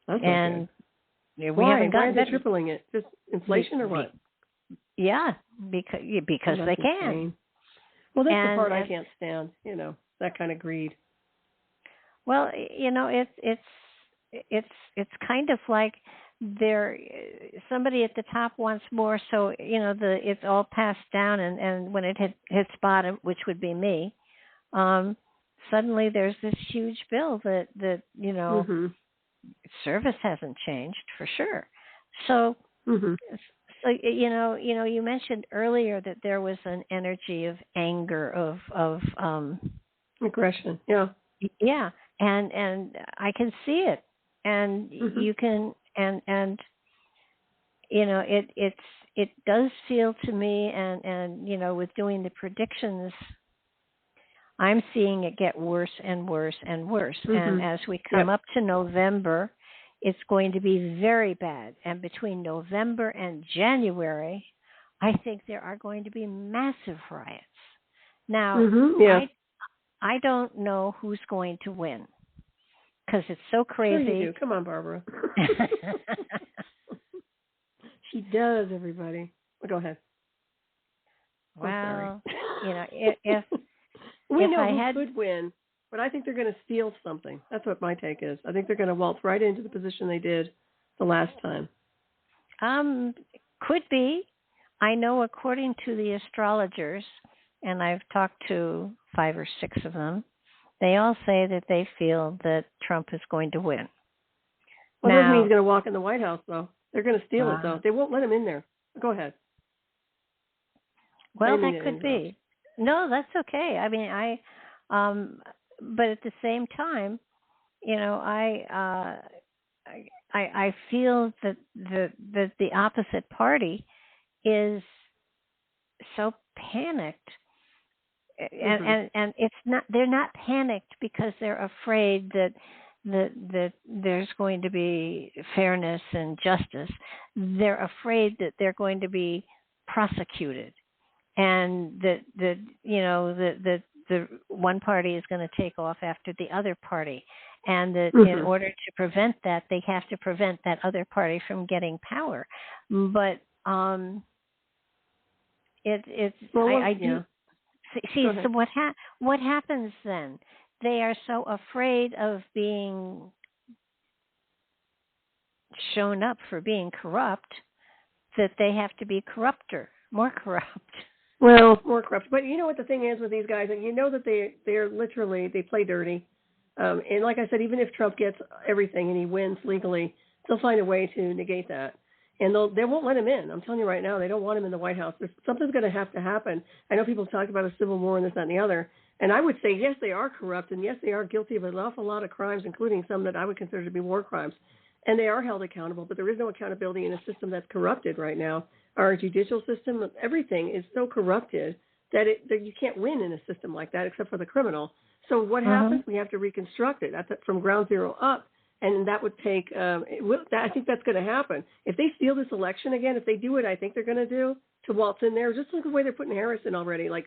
That's and okay. Why are they tripling it? Just inflation or what? Yeah, because they can. Insane. Well, that's the part I can't stand. That kind of greed. Well, it's kind of like there, somebody at the top wants more, so it's all passed down, and when it hits bottom, which would be me, suddenly there's this huge bill that Mm-hmm. service hasn't changed for sure. So, Mm-hmm. so you mentioned earlier that there was an energy of anger, of aggression. Yeah. Yeah, and I can see it, and Mm-hmm. you can, and it does feel to me, and with doing the predictions, I'm seeing it get worse and worse and worse. Mm-hmm. And as we come up to November, it's going to be very bad. And between November and January, I think there are going to be massive riots. Now, Mm-hmm. I don't know who's going to win because it's so crazy. Sure you do. Come on, Barbara. She does, everybody. Go ahead. Well, if we know who could win, but I think they're going to steal something. That's what my take is. I think they're going to waltz right into the position they did the last time. Could be. I know according to the astrologers, and I've talked to 5 or 6 of them, they all say that they feel that Trump is going to win. Well, that doesn't mean he's going to walk in the White House, though. They're going to steal it, though. They won't let him in there. Go ahead. Well, that could be. No, that's okay. I mean, but at the same time, I feel that the opposite party is so panicked, and it's not. They're not panicked because they're afraid that there's going to be fairness and justice. They're afraid that they're going to be prosecuted, and that the one party is going to take off after the other party, and that in order to prevent that, they have to prevent that other party from getting power. But I do see. So what happens then? They are so afraid of being shown up for being corrupt that they have to be more corrupt. Well, more corrupt. But you know what the thing is with these guys, and you know that they're literally, they play dirty. And like I said, even if Trump gets everything and he wins legally, they'll find a way to negate that. And they won't let him in. I'm telling you right now, they don't want him in the White House. Something's going to have to happen. I know people talk about a civil war and this, that, and the other. And I would say, yes, they are corrupt, and yes, they are guilty of an awful lot of crimes, including some that I would consider to be war crimes. And they are held accountable, but there is no accountability in a system that's corrupted right now. Our judicial system, everything is so corrupted that you can't win in a system like that except for the criminal. So what happens? We have to reconstruct it. That's from ground zero up. And that would take, I think that's going to happen. If they steal this election again, if they do what I think they're going to do, to waltz in there, just look at the way they're putting Harris in already. Like,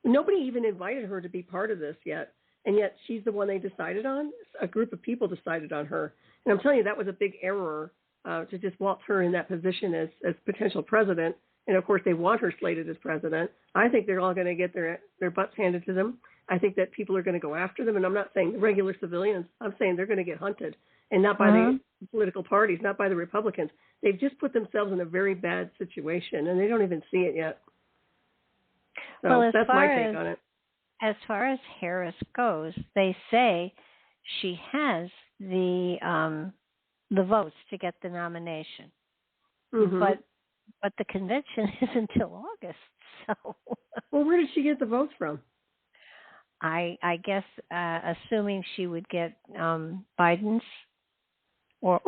nobody even invited her to be part of this yet. And yet she's the one they decided on. A group of people decided on her. And I'm telling you, that was a big error to just waltz her in that position as potential president. And, of course, they want her slated as president. I think they're all going to get their butts handed to them. I think that people are going to go after them. And I'm not saying regular civilians. I'm saying they're going to get hunted. And not by the political parties, not by the Republicans. They've just put themselves in a very bad situation, and they don't even see it yet. So that's my take on it. As far as Harris goes, they say she has the votes to get the nomination, but the convention is until August. So, well, where did she get the votes from? I guess assuming she would get Biden's. What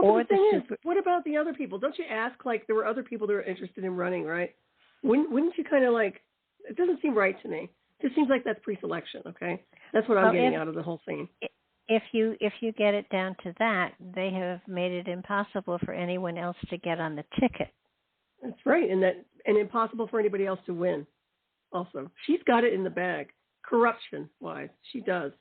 about the other people? Don't you ask, like, there were other people that were interested in running, right? Wouldn't you kind of like, it doesn't seem right to me. It just seems like that's pre-selection, okay? That's what I'm getting out of the whole thing. If you get it down to that, they have made it impossible for anyone else to get on the ticket. That's right, and impossible for anybody else to win also. She's got it in the bag, corruption-wise. She does.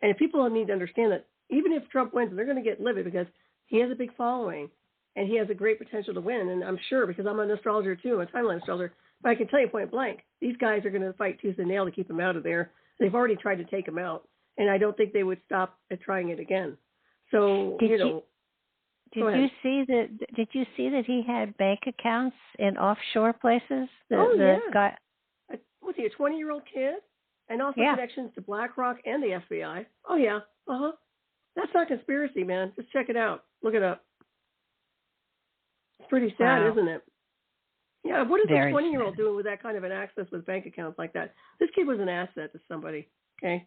And if people need to understand that, even if Trump wins, they're going to get livid because he has a big following, and he has a great potential to win. And I'm sure, because I'm an astrologer too, I'm a timeline astrologer, but I can tell you point blank, these guys are going to fight tooth and nail to keep him out of there. They've already tried to take him out, and I don't think they would stop at trying it again. So, Did you see that? Did you see that he had bank accounts in offshore places? Yeah. Was he a 20-year-old kid? And also yeah. connections to BlackRock and the FBI. Oh yeah. That's not conspiracy, man. Just check it out. Look it up. It's pretty sad, isn't it? Yeah. What is a 20-year-old doing with that kind of an access with bank accounts like that? This kid was an asset to somebody. Okay.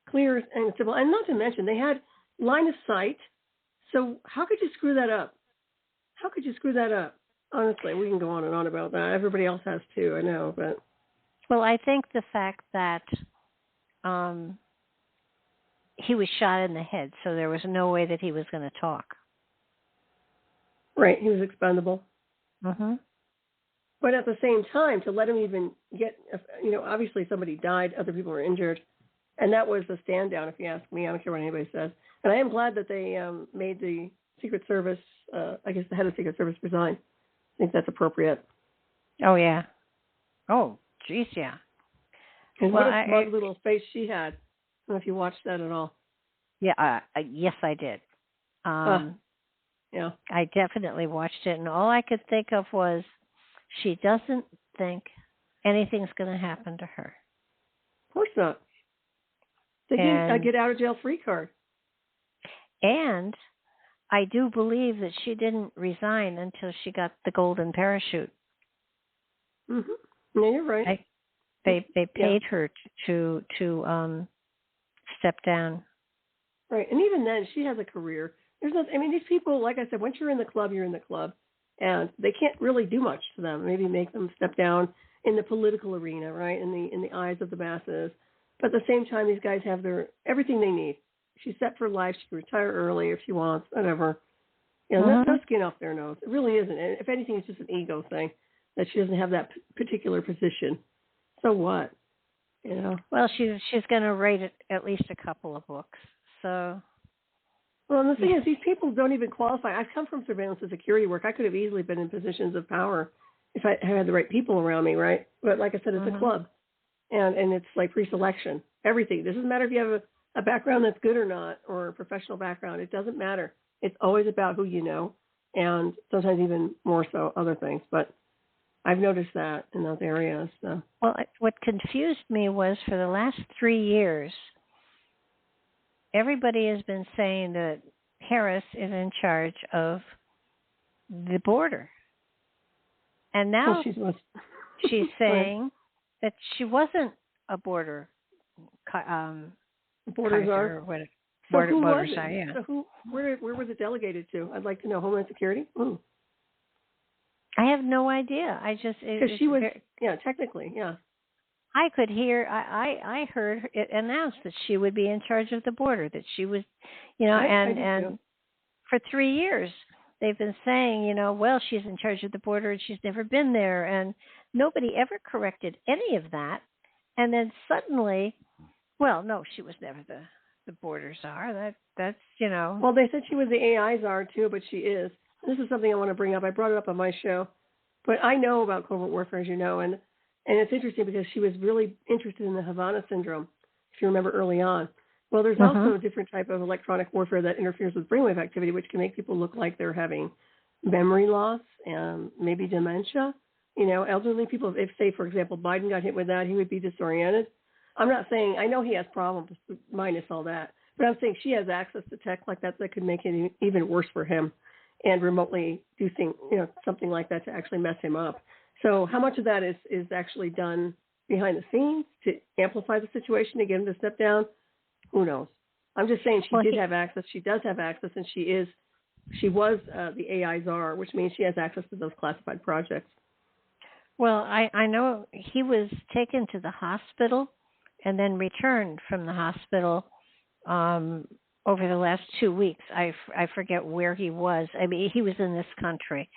Clear and simple. And not to mention, they had line of sight. So how could you screw that up? Honestly, we can go on and on about that. Everybody else has too, I know. But well, I think the fact that he was shot in the head, so there was no way that he was going to talk. Right, he was expendable. Mm-hmm. But at the same time, to let him even get, obviously somebody died, other people were injured, and that was a stand down, if you ask me. I don't care what anybody says. And I am glad that they made the Secret Service, I guess the head of the Secret Service resign. I think that's appropriate. Oh, yeah. Oh, geez, yeah. And what a smug little face she had. I don't know if you watched that at all. Yeah, yes, I did. Yeah. I definitely watched it, and all I could think of was she doesn't think anything's going to happen to her. Of course not. They get a get-out-of-jail-free card. And I do believe that she didn't resign until she got the golden parachute. Mm-hmm. Yeah, you're right. They paid her to step down. Right, and even then, she has a career. There's nothing. I mean, these people, like I said, once you're in the club, you're in the club, and they can't really do much to them. Maybe make them step down in the political arena, right, in the eyes of the masses. But at the same time, these guys have everything they need. She's set for life. She can retire early if she wants, whatever. No skin off their nose. It really isn't. And if anything, it's just an ego thing that she doesn't have that particular position. So what? Well, she's going to write at least a couple of books. So. Well, and the thing is, these people don't even qualify. I've come from surveillance and security work. I could have easily been in positions of power if I had the right people around me, right? But like I said, it's a club, and it's like pre-selection. Everything. It doesn't matter if you have a background that's good or not, or a professional background. It doesn't matter. It's always about who you know, and sometimes even more so other things. But I've noticed that in those areas. So. Well, what confused me was for the last 3 years, everybody has been saying that Harris is in charge of the border. And now she's saying that she wasn't a border czar. Border czar, yeah. So where was it delegated to? I'd like to know. Homeland Security? Ooh. I have no idea. Because she was, technically, yeah. I could hear, I heard it announced that she would be in charge of the border, that she was, and for 3 years they've been saying, well, she's in charge of the border and she's never been there, and nobody ever corrected any of that. And then suddenly, well, no, she was never the border czar. That's. Well, they said she was the AI czar too, but she is. This is something I want to bring up. I brought it up on my show, but I know about covert warfare, as you know, and it's interesting because she was really interested in the Havana syndrome, if you remember early on. Well, there's also a different type of electronic warfare that interferes with brainwave activity, which can make people look like they're having memory loss and maybe dementia. Elderly people, if, say, for example, Biden got hit with that, he would be disoriented. I'm not saying, I know he has problems minus all that, but I'm saying she has access to tech like that could make it even worse for him and remotely do something like that to actually mess him up. So how much of that is actually done behind the scenes to amplify the situation to get him to step down? Who knows? I'm just saying she did have access. She does have access, and she was the AI czar, which means she has access to those classified projects. Well, I know he was taken to the hospital and then returned from the hospital over the last 2 weeks. I forget where he was. I mean, he was in this country,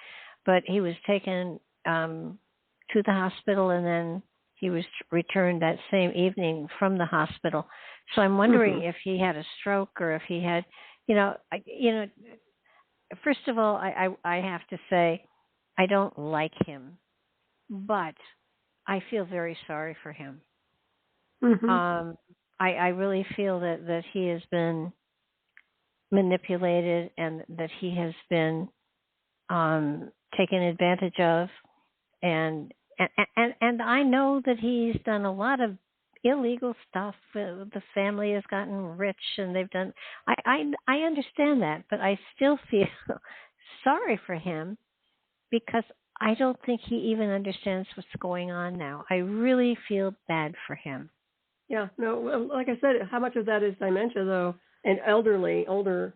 but he was taken to the hospital, and then he was returned that same evening from the hospital. So I'm wondering if he had a stroke or if he had, first of all, I have to say, I don't like him, but I feel very sorry for him. I really feel that he has been manipulated and that he has been taken advantage of, and I know that he's done a lot of illegal stuff. The family has gotten rich, and they've done. I understand that, but I still feel sorry for him because I don't think he even understands what's going on now. I really feel bad for him. Yeah, no, like I said, how much of that is dementia, though, and older,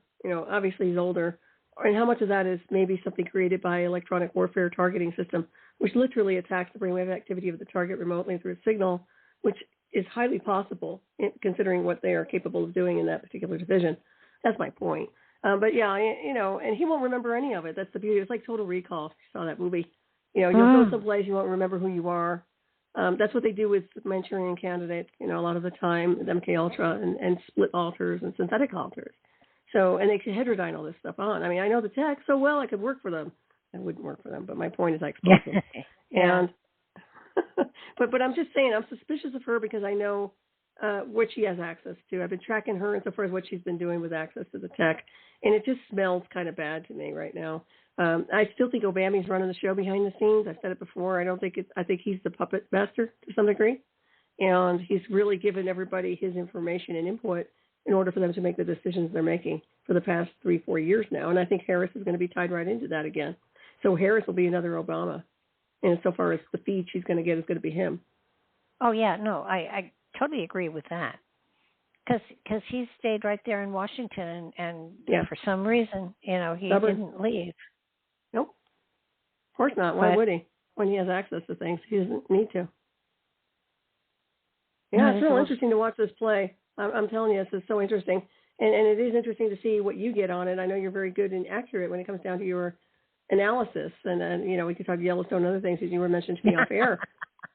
obviously he's older, and how much of that is maybe something created by electronic warfare targeting system, which literally attacks the brainwave activity of the target remotely through a signal, which is highly possible considering what they are capable of doing in that particular division. That's my point. But yeah, and he won't remember any of it. That's the beauty. It's like Total Recall. If you saw that movie. You'll go someplace, you won't remember who you are. That's what they do with Manchurian candidates, a lot of the time, with MK Ultra and split alters and synthetic alters. So, and they can heterodyne all this stuff on. I mean, I know the tech so well I could work for them. I wouldn't work for them, but my point is I expose them. And but I'm just saying I'm suspicious of her because I know what she has access to. I've been tracking her insofar as what she's been doing with access to the tech, and it just smells kind of bad to me right now. I still think Obama's running the show behind the scenes. I've said it before. I think he's the puppet master to some degree, and he's really given everybody his information and input in order for them to make the decisions they're making for the past 3-4 years now. And I think Harris is going to be tied right into that again. So Harris will be another Obama. And so far as the feed she's going to get is going to be him. Oh, yeah. No, I totally agree with that. Because he stayed right there in Washington, and for some reason, he didn't leave. Nope. Of course not. Why would he? When he has access to things, he doesn't need to. Yeah, it's real interesting to watch this play. I'm telling you, this is so interesting. And it is interesting to see what you get on it. I know you're very good and accurate when it comes down to your analysis. And we could talk Yellowstone and other things that you were mentioning to me off air,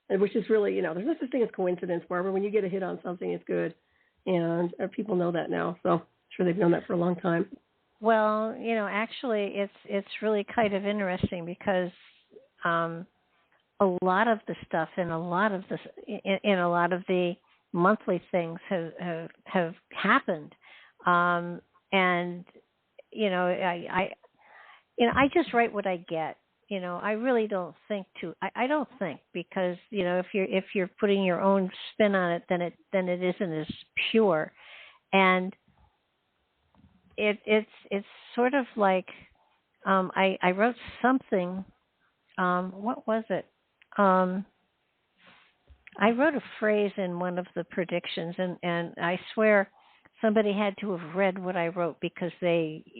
which is really, there's no such thing as coincidence, Barbara. When you get a hit on something, it's good. And people know that now. So I'm sure they've known that for a long time. Well, actually, it's really kind of interesting because a lot of the stuff in a lot of the monthly things have happened, and I just write what I get. I really don't think I don't think because if you're putting your own spin on it, then it isn't as pure, and it's sort of like I wrote something. What was it? I wrote a phrase in one of the predictions, and I swear somebody had to have read what I wrote because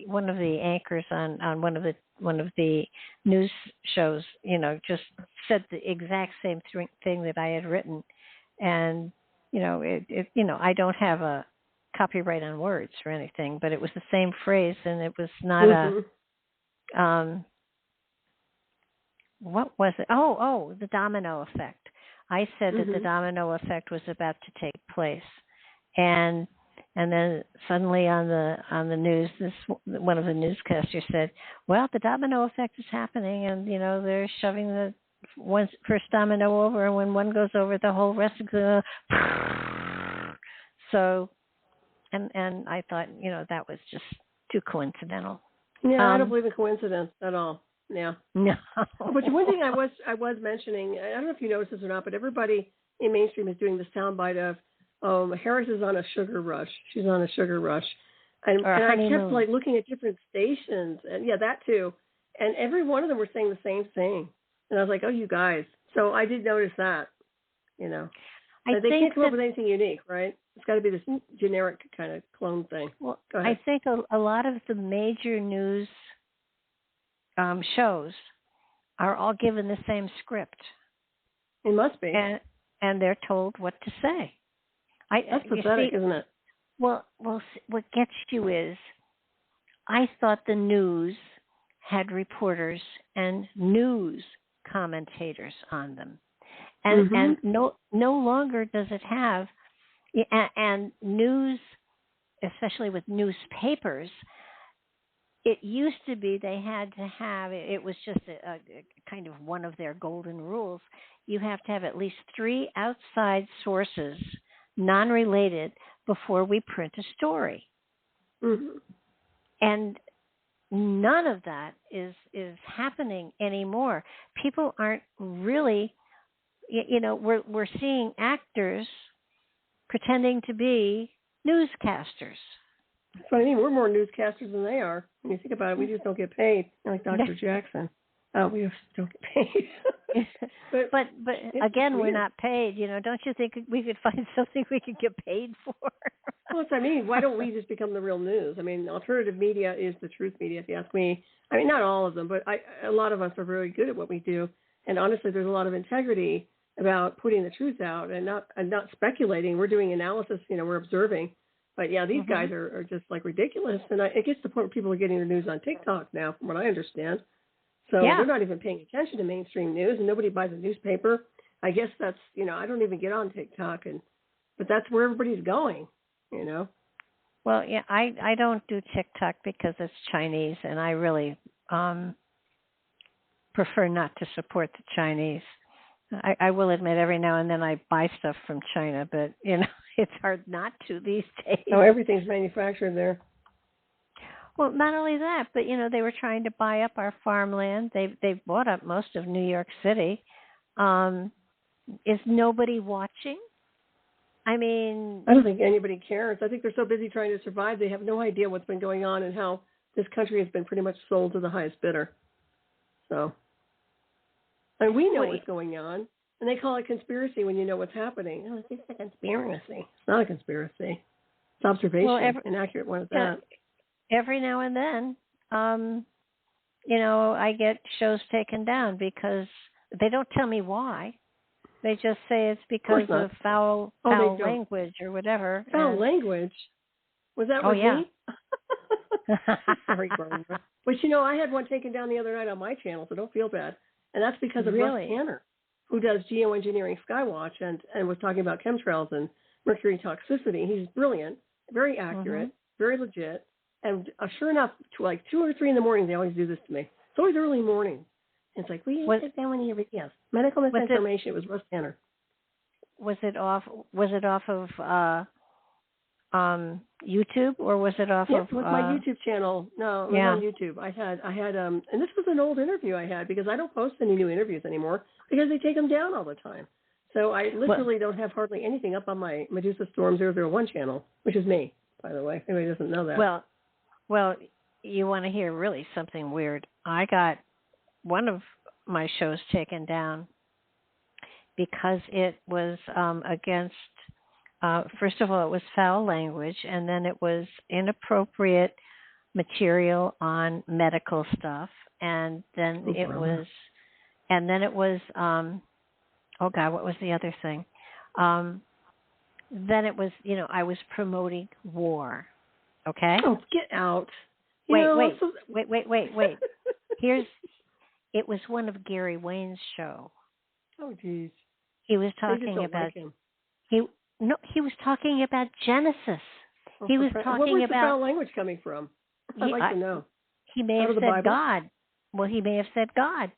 one of the anchors on one of the news shows, just said the exact same thing that I had written, and I don't have a copyright on words or anything, but it was the same phrase, and it was not what was it? Oh, the domino effect. I said that the domino effect was about to take place, and then suddenly on the news, one of the newscasters said, "Well, the domino effect is happening, and they're shoving the first domino over, and when one goes over, the whole rest goes." So, and I thought, that was just too coincidental. Yeah, I don't believe in coincidence at all. Yeah. No. But one thing I was mentioning, I don't know if you noticed this or not, but everybody in mainstream is doing the soundbite of Harris is on a sugar rush. She's on a sugar rush. And I kept looking at different stations, and that too. And every one of them were saying the same thing. And I was like, oh, you guys. So I did notice that, they can't come up with anything unique, right? It's got to be this generic kind of clone thing. Well, I think a lot of the major news shows are all given the same script. It must be. And they're told what to say. That's pathetic, isn't it? Well, what gets you is I thought the news had reporters and news commentators on them. And no longer does it have, and news, especially with newspapers, it used to be they had to have, it was just a kind of one of their golden rules. You have to have at least 3 outside sources, non-related, before we print a story. Mm-hmm. And none of that is happening anymore. People aren't really, we're seeing actors pretending to be newscasters. That's what I mean. We're more newscasters than they are. When you think about it, we just don't get paid, like Dr. Jackson. We just don't get paid. but again, we're not paid. Don't you think we could find something we could get paid for? Well, that's what I mean. Why don't we just become the real news? I mean, alternative media is the truth media, if you ask me. I mean, not all of them, but a lot of us are very good at what we do. And honestly, there's a lot of integrity about putting the truth out and not speculating. We're doing analysis. We're observing. But yeah, these guys are just like ridiculous. And it gets to the point where people are getting their news on TikTok now, from what I understand. So they're not even paying attention to mainstream news, and nobody buys a newspaper. I guess that's, I don't even get on TikTok, but that's where everybody's going, Well, yeah, I don't do TikTok because it's Chinese, and I really prefer not to support the Chinese. I will admit every now and then I buy stuff from China, but, it's hard not to these days. Oh, everything's manufactured there. Well, not only that, but, they were trying to buy up our farmland. They've bought up most of New York City. Is nobody watching? I mean... I don't think anybody cares. I think they're so busy trying to survive, they have no idea what's been going on and how this country has been pretty much sold to the highest bidder. So, and we know what's going on, and they call it conspiracy when you know what's happening. Oh, it's a conspiracy. It's not a conspiracy. It's observation, an accurate one at that. Every now and then, I get shows taken down because they don't tell me why. They just say it's because of foul language or whatever. Foul language? Was that with me? Sorry, Barbara. But, I had one taken down the other night on my channel, so don't feel bad. And that's because of Russ Tanner, who does geoengineering Skywatch and was talking about chemtrails and mercury toxicity. He's brilliant, very accurate, very legit. And sure enough, like 2 or 3 in the morning, they always do this to me. It's always early morning. And it's like, we sit down when you read medical misinformation. It was Russ Tanner. Was it off of YouTube, or was it off of? It was my YouTube channel. No, it was on YouTube. I had and this was an old interview I had because I don't post any new interviews anymore because they take them down all the time. So I literally don't have hardly anything up on my Medusa Storm 001 channel, which is me, by the way. If anybody doesn't know that. Well, you want to hear really something weird? I got one of my shows taken down because it was against, first of all, it was foul language, and then it was inappropriate material on medical stuff, and then it was, oh God, what was the other thing? Then it was, I was promoting war. Okay. Oh, get out! Wait. It was one of Gary Wayne's show. Oh, geez. He was talking about he was talking about Genesis. He was talking where's about the foul language coming from? I'd like to know. He may have said God. Well, he may have said God.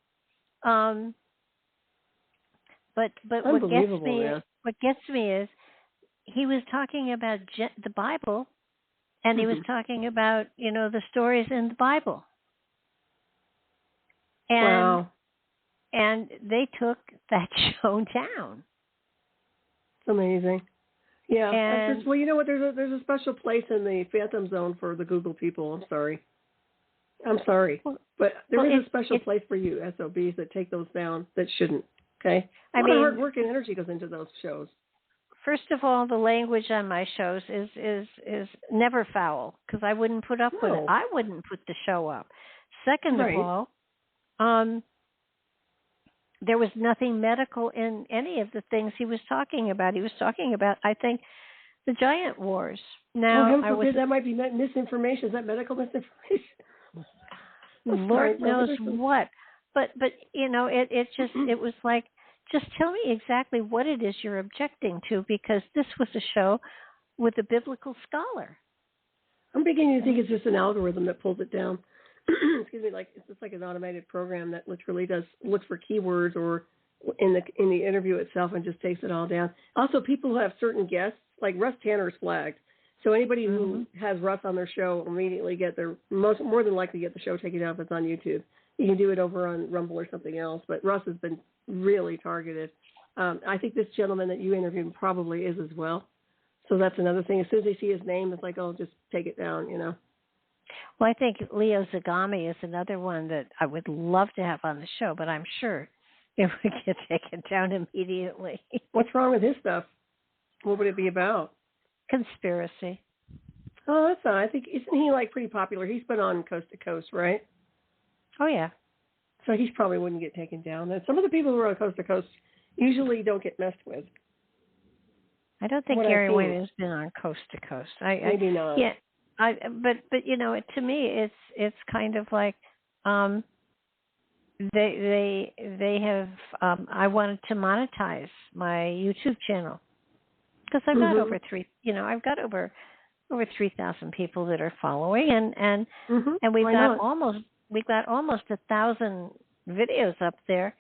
But what gets me is he was talking about the Bible. And he was talking about, the stories in the Bible. And and they took that show down. It's amazing. Yeah. And, well, you know what? There's a special place in the Phantom Zone for the Google people. I'm sorry. But there is a special place for you, SOBs, that take those down that shouldn't. Okay? A lot of hard work and energy goes into those shows. First of all, the language on my shows is never foul because I wouldn't put up with it. I wouldn't put the show up. Second of all, there was nothing medical in any of the things he was talking about. He was talking about, I think, the giant wars. Now, that might be misinformation. Is that medical misinformation? Lord knows what. But it was like, just tell me exactly what it is you're objecting to, because this was a show with a biblical scholar. I'm beginning to think it's just an algorithm that pulls it down. Excuse me, it's just like an automated program that literally looks for keywords or in the interview itself and just takes it all down. Also, people who have certain guests, like Russ Tanner's flagged. So anybody who has Russ on their show will immediately get their more than likely get the show taken down if it's on YouTube. You can do it over on Rumble or something else, but Russ has been really targeted. I think this gentleman that you interviewed probably is as well. So that's another thing. As soon as they see his name, it's like, oh, just take it down, you know. Well, I think Leo Zagami is another one that I would love to have on the show, but I'm sure it would get taken down immediately. What's wrong with his stuff? What would it be about? Conspiracy. Oh, that's not. I think, isn't he like pretty popular? He's been on Coast to Coast, right? Oh, yeah. So he probably wouldn't get taken down. And some of the people who are on Coast to Coast usually don't get messed with. I don't think Gary Wayne has been on Coast to Coast. Maybe not. Yeah, but you know, to me, it's kind of like they have. I wanted to monetize my YouTube channel because I've got over I've got over 3,000 people that are following, and we've got almost 1,000 videos up there.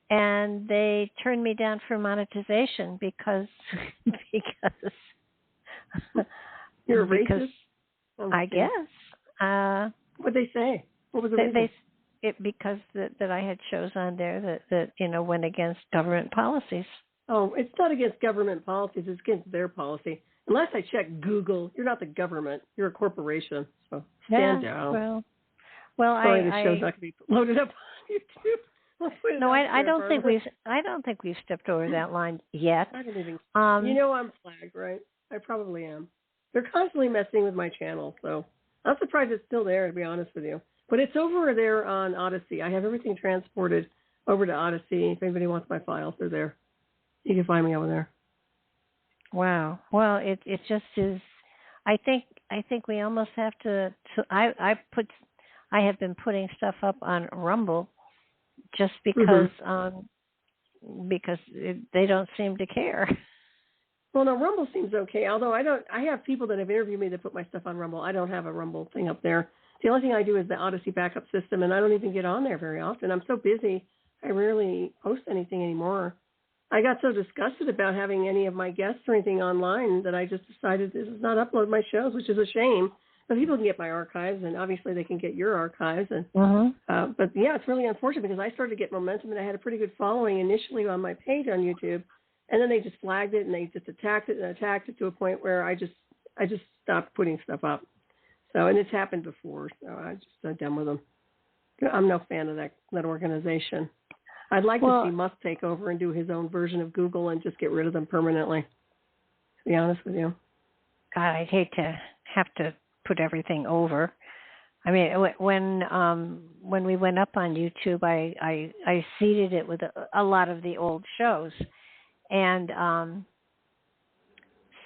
And they turned me down for monetization because you're a racist. I guess. What'd they say? What was the reason? Because that I had shows on there that went against government policies. Oh, it's not against government policies. It's against their policy. Unless I check Google, you're not the government. You're a corporation. So stand down. Well, sorry, the show's not going to be loaded up on YouTube. No, I don't think we've stepped over that line yet. I don't even. I'm flagged, right? I probably am. They're constantly messing with my channel, so I'm surprised it's still there, to be honest with you. But it's over there on Odyssey. I have everything transported over to Odyssey. If anybody wants my files, they're there. You can find me over there. Wow. Well, it just is. I think we almost have to. I have been putting stuff up on Rumble. Just because they don't seem to care. Well, no, Rumble seems okay. Although I have people that have interviewed me that put my stuff on Rumble. I don't have a Rumble thing up there. The only thing I do is the Odyssey backup system, and I don't even get on there very often. I'm so busy, I rarely post anything anymore. I got so disgusted about having any of my guests or anything online that I just decided this is not upload my shows, which is a shame. But people can get my archives, and obviously they can get your archives. And but yeah, it's really unfortunate because I started to get momentum, and I had a pretty good following initially on my page on YouTube, and then they just flagged it, and they just attacked it to a point where I just stopped putting stuff up. So, and it's happened before, so I just done with them. I'm no fan of that organization. I'd like to see Musk take over and do his own version of Google and just get rid of them permanently. To be honest with you. God, I'd hate to have to put everything over. I mean, when we went up on YouTube, I seeded it with a lot of the old shows, and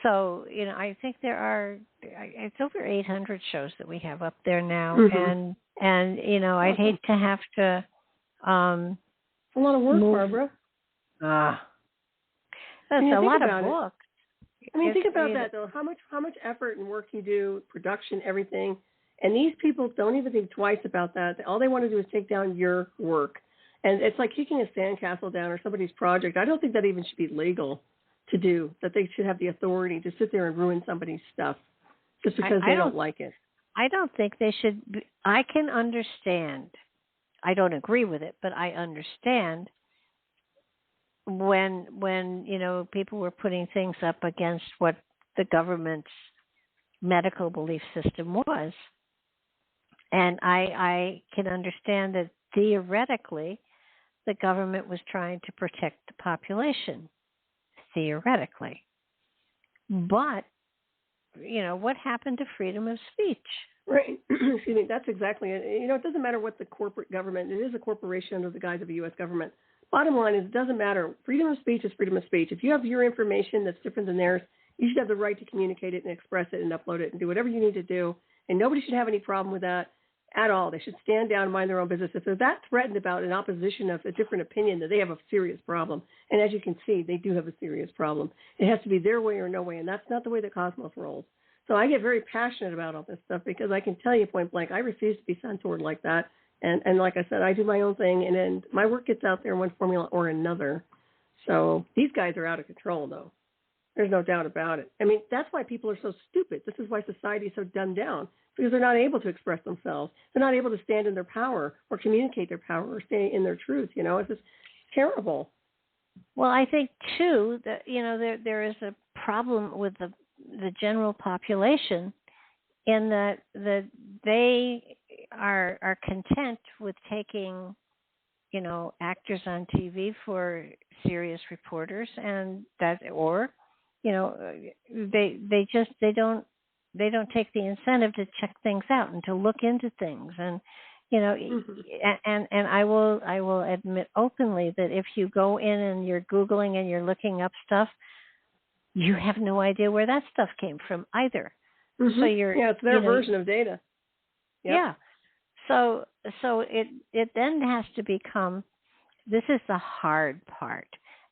so I think it's over 800 shows that we have up there now, and I'd hate to have to. It's a lot of work, Barbara. That's a lot of books. I mean, think about that, though. How much effort and work you do, production, everything. And these people don't even think twice about that. All they want to do is take down your work. And it's like kicking a sandcastle down or somebody's project. I don't think that even should be legal to do, that they should have the authority to sit there and ruin somebody's stuff just because they don't like it. I don't think they should. I can understand. I don't agree with it, but I understand when people were putting things up against what the government's medical belief system was. And I can understand that theoretically the government was trying to protect the population, theoretically. But, what happened to freedom of speech? Right. Excuse me. That's exactly it. It doesn't matter what the corporate government, it is a corporation under the guise of the U.S. government. Bottom line is it doesn't matter. Freedom of speech is freedom of speech. If you have your information that's different than theirs, you should have the right to communicate it and express it and upload it and do whatever you need to do. And nobody should have any problem with that at all. They should stand down and mind their own business. If they're that threatened about an opposition of a different opinion, that they have a serious problem. And as you can see, they do have a serious problem. It has to be their way or no way, and that's not the way that Cosmos rolls. So I get very passionate about all this stuff because I can tell you point blank, I refuse to be censored like that. And like I said, I do my own thing, and then my work gets out there in one formula or another. So these guys are out of control, though. There's no doubt about it. I mean, that's why people are so stupid. This is why society is so dumbed down, because they're not able to express themselves. They're not able to stand in their power or communicate their power or stay in their truth. It's just terrible. Well, I think too that there is a problem with the general population in that they are content with taking actors on TV for serious reporters, and they don't take the incentive to check things out and to look into things, and and I will admit openly that if you go in and you're Googling and you're looking up stuff, you have no idea where that stuff came from either. Mm-hmm. So it's their version of data. Yep. Yeah. So it then has to become, this is the hard part.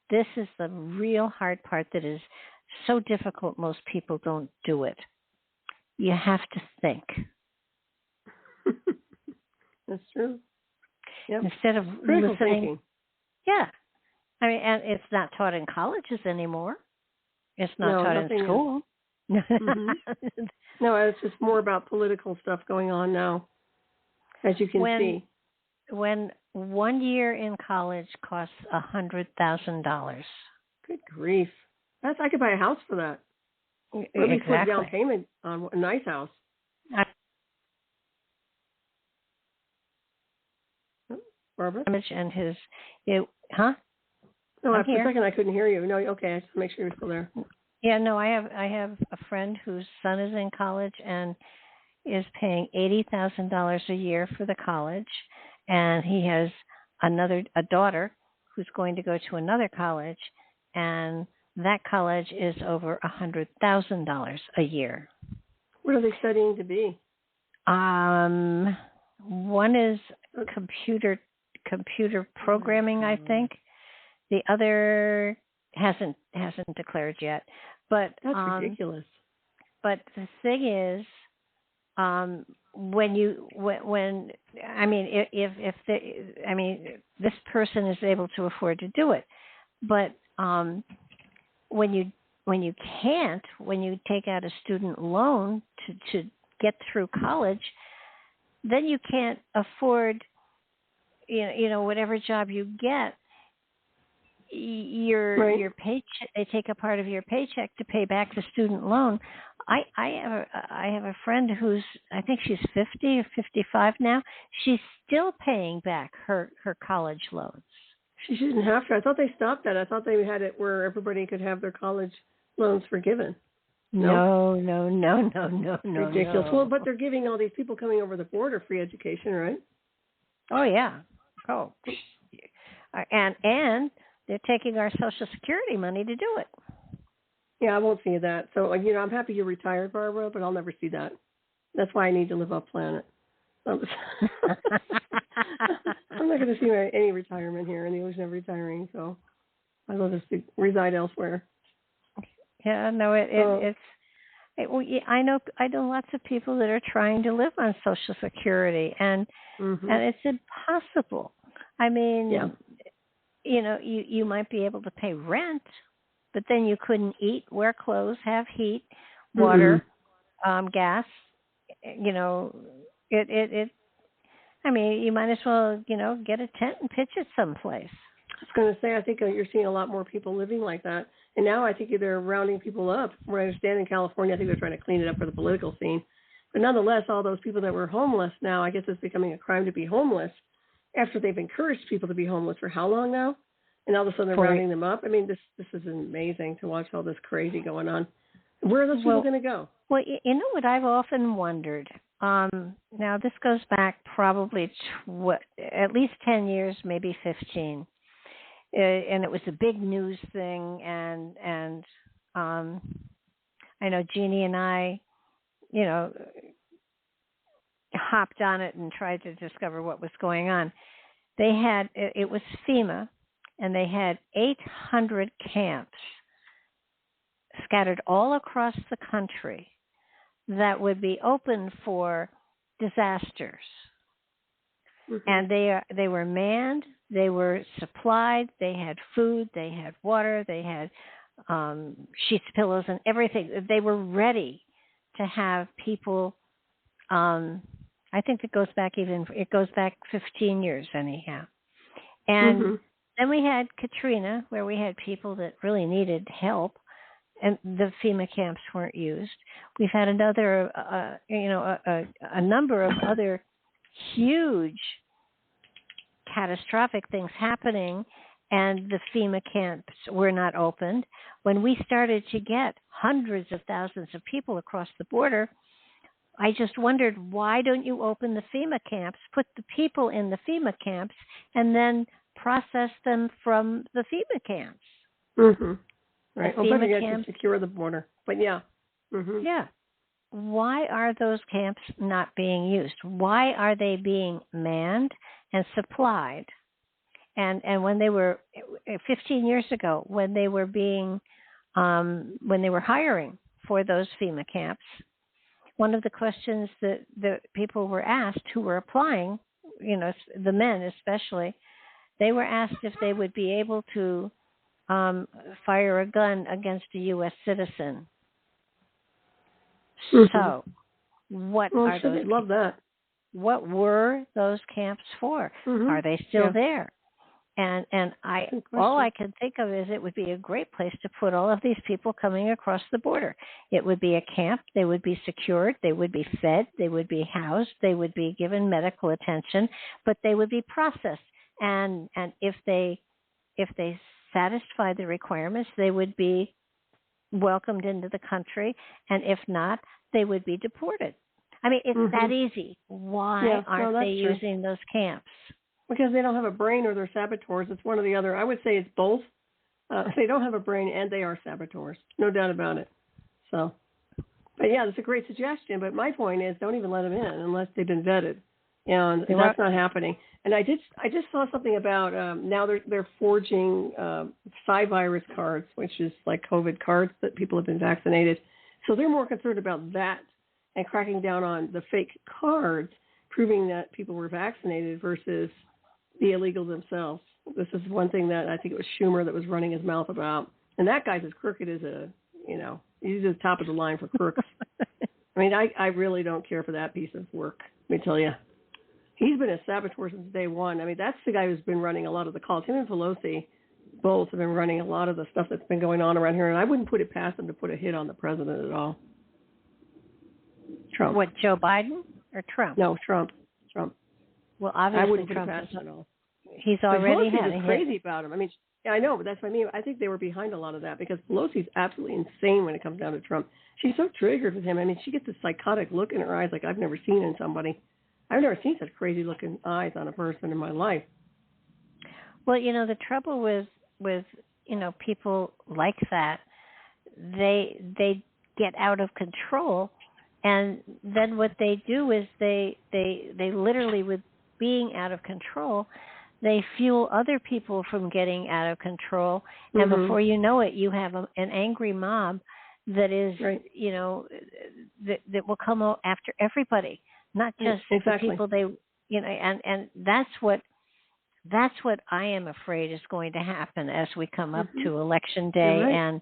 This is the real hard part that is so difficult most people don't do it. You have to think. That's true. Yep. Instead of critical listening. Thinking. Yeah. I mean, and it's not taught in colleges anymore. It's not taught in school. Mm-hmm. No, it's just more about political stuff going on now, as you can see. When 1 year in college costs $100,000. Good grief! I could buy a house for that. Or at least put down payment on a nice house. Barbara? And his, No, for a second I couldn't hear you. No, okay, I just make sure you're still there. Yeah, no, I have a friend whose son is in college and is paying $80,000 a year for the college, and he has a daughter who's going to go to another college, and that college is over $100,000 a year. What are they studying to be? One is computer programming, I think. The other hasn't declared yet. But that's ridiculous. But the thing is, if this person is able to afford to do it, but when you take out a student loan to get through college, then you can't afford, whatever job you get, your paycheck, they take a part of your paycheck to pay back the student loan. I have a friend who's, I think she's 50 or 55 now. She's still paying back her college loans. She shouldn't have to. I thought they stopped that. I thought they had it where everybody could have their college loans forgiven. No. Ridiculous. No. Well, but they're giving all these people coming over the border free education, right? Oh, yeah. Oh. And they're taking our Social Security money to do it. Yeah, I won't see that. So, I'm happy you're retired, Barbara, but I'll never see that. That's why I need to live off planet. I'm not going to see any retirement here in the ocean of retiring, so I'd love to reside elsewhere. Yeah, no, I know lots of people that are trying to live on Social Security, and it's impossible. I mean, you might be able to pay rent, but then you couldn't eat, wear clothes, have heat, water, gas. I mean, you might as well, get a tent and pitch it someplace. I was going to say, I think you're seeing a lot more people living like that. And now I think they're rounding people up. From what I understand in California, I think they're trying to clean it up for the political scene. But nonetheless, all those people that were homeless now, I guess it's becoming a crime to be homeless after they've encouraged people to be homeless for how long now? And all of a sudden they're rounding them up. I mean, this is amazing to watch all this crazy going on. Where are those people going to go? Well, you know what I've often wondered? Now, this goes back probably at least 10 years, maybe 15. And it was a big news thing. And I know Jeannie and I, hopped on it and tried to discover what was going on. It was FEMA, and they had 800 camps scattered all across the country that would be open for disasters. And they were manned, they were supplied, they had food, they had water, they had sheets, pillows, and everything. They were ready to have people. I think it goes back 15 years anyhow. And then we had Katrina, where we had people that really needed help, and the FEMA camps weren't used. We've had another, a number of other huge catastrophic things happening, and the FEMA camps were not opened. When we started to get hundreds of thousands of people across the border, I just wondered, why don't you open the FEMA camps, put the people in the FEMA camps, and then process them from the FEMA camps? Right. Well, better yet to secure the border. But yeah. Yeah. Why are those camps not being used? Why are they being manned and supplied? And when they were 15 years ago, when they were hiring for those FEMA camps, one of the questions that the people were asked who were applying, the men especially, they were asked if they would be able to fire a gun against a U.S. citizen. So, what are those? Love that. What were those camps for? Are they still there? And all I can think of is it would be a great place to put all of these people coming across the border. It would be a camp. They would be secured. They would be fed. They would be housed. They would be given medical attention, but they would be processed. And if they satisfy the requirements, they would be welcomed into the country. And if not, they would be deported. I mean, it's that easy. Why aren't they using those camps? Because they don't have a brain, or they're saboteurs. It's one or the other. I would say it's both. They don't have a brain and they are saboteurs. No doubt about it. So, but yeah, that's a great suggestion. But my point is, don't even let them in unless they've been vetted. And that's not happening. And I just saw something about now they're forging virus cards, which is like COVID cards that people have been vaccinated. So they're more concerned about that and cracking down on the fake cards, proving that people were vaccinated versus the illegal themselves. This is one thing that I think it was Schumer that was running his mouth about. And that guy's as crooked as he's the top of the line for crooks. I mean, I really don't care for that piece of work, let me tell you. He's been a saboteur since day one. I mean, that's the guy who's been running a lot of the calls. Him and Pelosi both have been running a lot of the stuff that's been going on around here, and I wouldn't put it past them to put a hit on the president at all. Trump. What, Joe Biden or Trump? No, Trump. Well, obviously, I wouldn't Trump put it past him at all. He's already had Pelosi's crazy about him. I mean, yeah, I know, but that's what I mean. I think they were behind a lot of that because Pelosi's absolutely insane when it comes down to Trump. She's so triggered with him. I mean, she gets this psychotic look in her eyes like I've never seen in somebody. I've never seen such crazy-looking eyes on a person in my life. Well, the trouble with people like that, they get out of control, and then what they do is they literally, with being out of control, they fuel other people from getting out of control, and before you know it, you have an angry mob that is, that will come after everybody. Not just the people and that's what I am afraid is going to happen as we come up to Election Day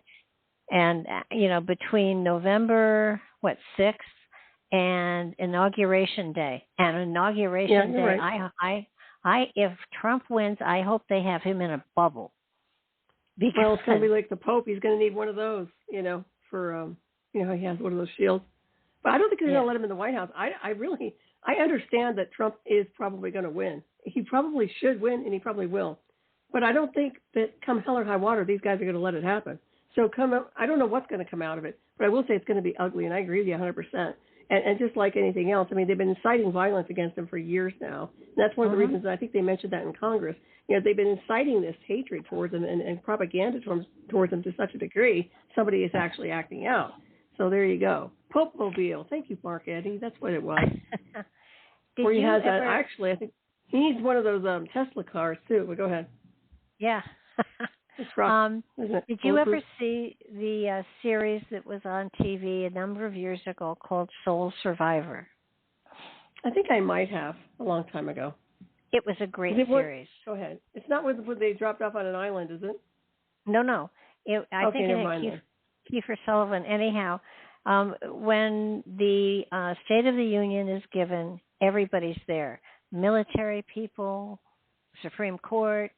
and between November 6th and Inauguration Day. And Inauguration Day, right. If Trump wins, I hope they have him in a bubble. Well, it's going to be like the Pope. He's going to need one of those, for he has one of those shields. But I don't think they're going to let him in the White House. I understand that Trump is probably going to win. He probably should win, and he probably will. But I don't think that come hell or high water, these guys are going to let it happen. So I don't know what's going to come out of it, but I will say it's going to be ugly, and I agree with you 100%. And just like anything else, I mean, they've been inciting violence against him for years now. And that's one of the reasons, and I think they mentioned that in Congress. They've been inciting this hatred towards him and propaganda towards him to such a degree, somebody is actually acting out. So there you go. Pope-mobile. Thank you, Mark Eddy. That's what it was. Where he has that. Actually, I think he needs one of those Tesla cars, too. But go ahead. Yeah. It's rough, isn't it? Did you ever see the series that was on TV a number of years ago called Soul Survivor? I think I might have a long time ago. It was a great series. Go ahead. It's not where they dropped off on an island, is it? No. I think it had Kiefer Sullivan. Anyhow, when the State of the Union is given, everybody's there. Military people, Supreme Court,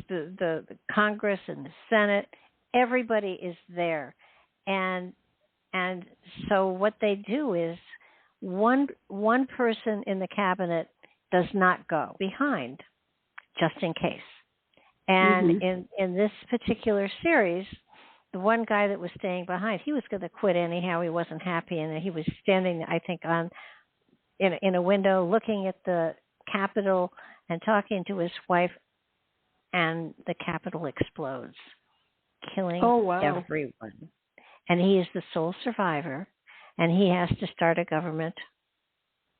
the Congress and the Senate, everybody is there. And so what they do is one person in the cabinet does not go behind, just in case. And in this particular series, the one guy that was staying behind, he was going to quit anyhow. He wasn't happy, and he was standing, I think, in a window looking at the Capitol and talking to his wife, and the Capitol explodes, killing everyone. And he is the sole survivor, and he has to start a government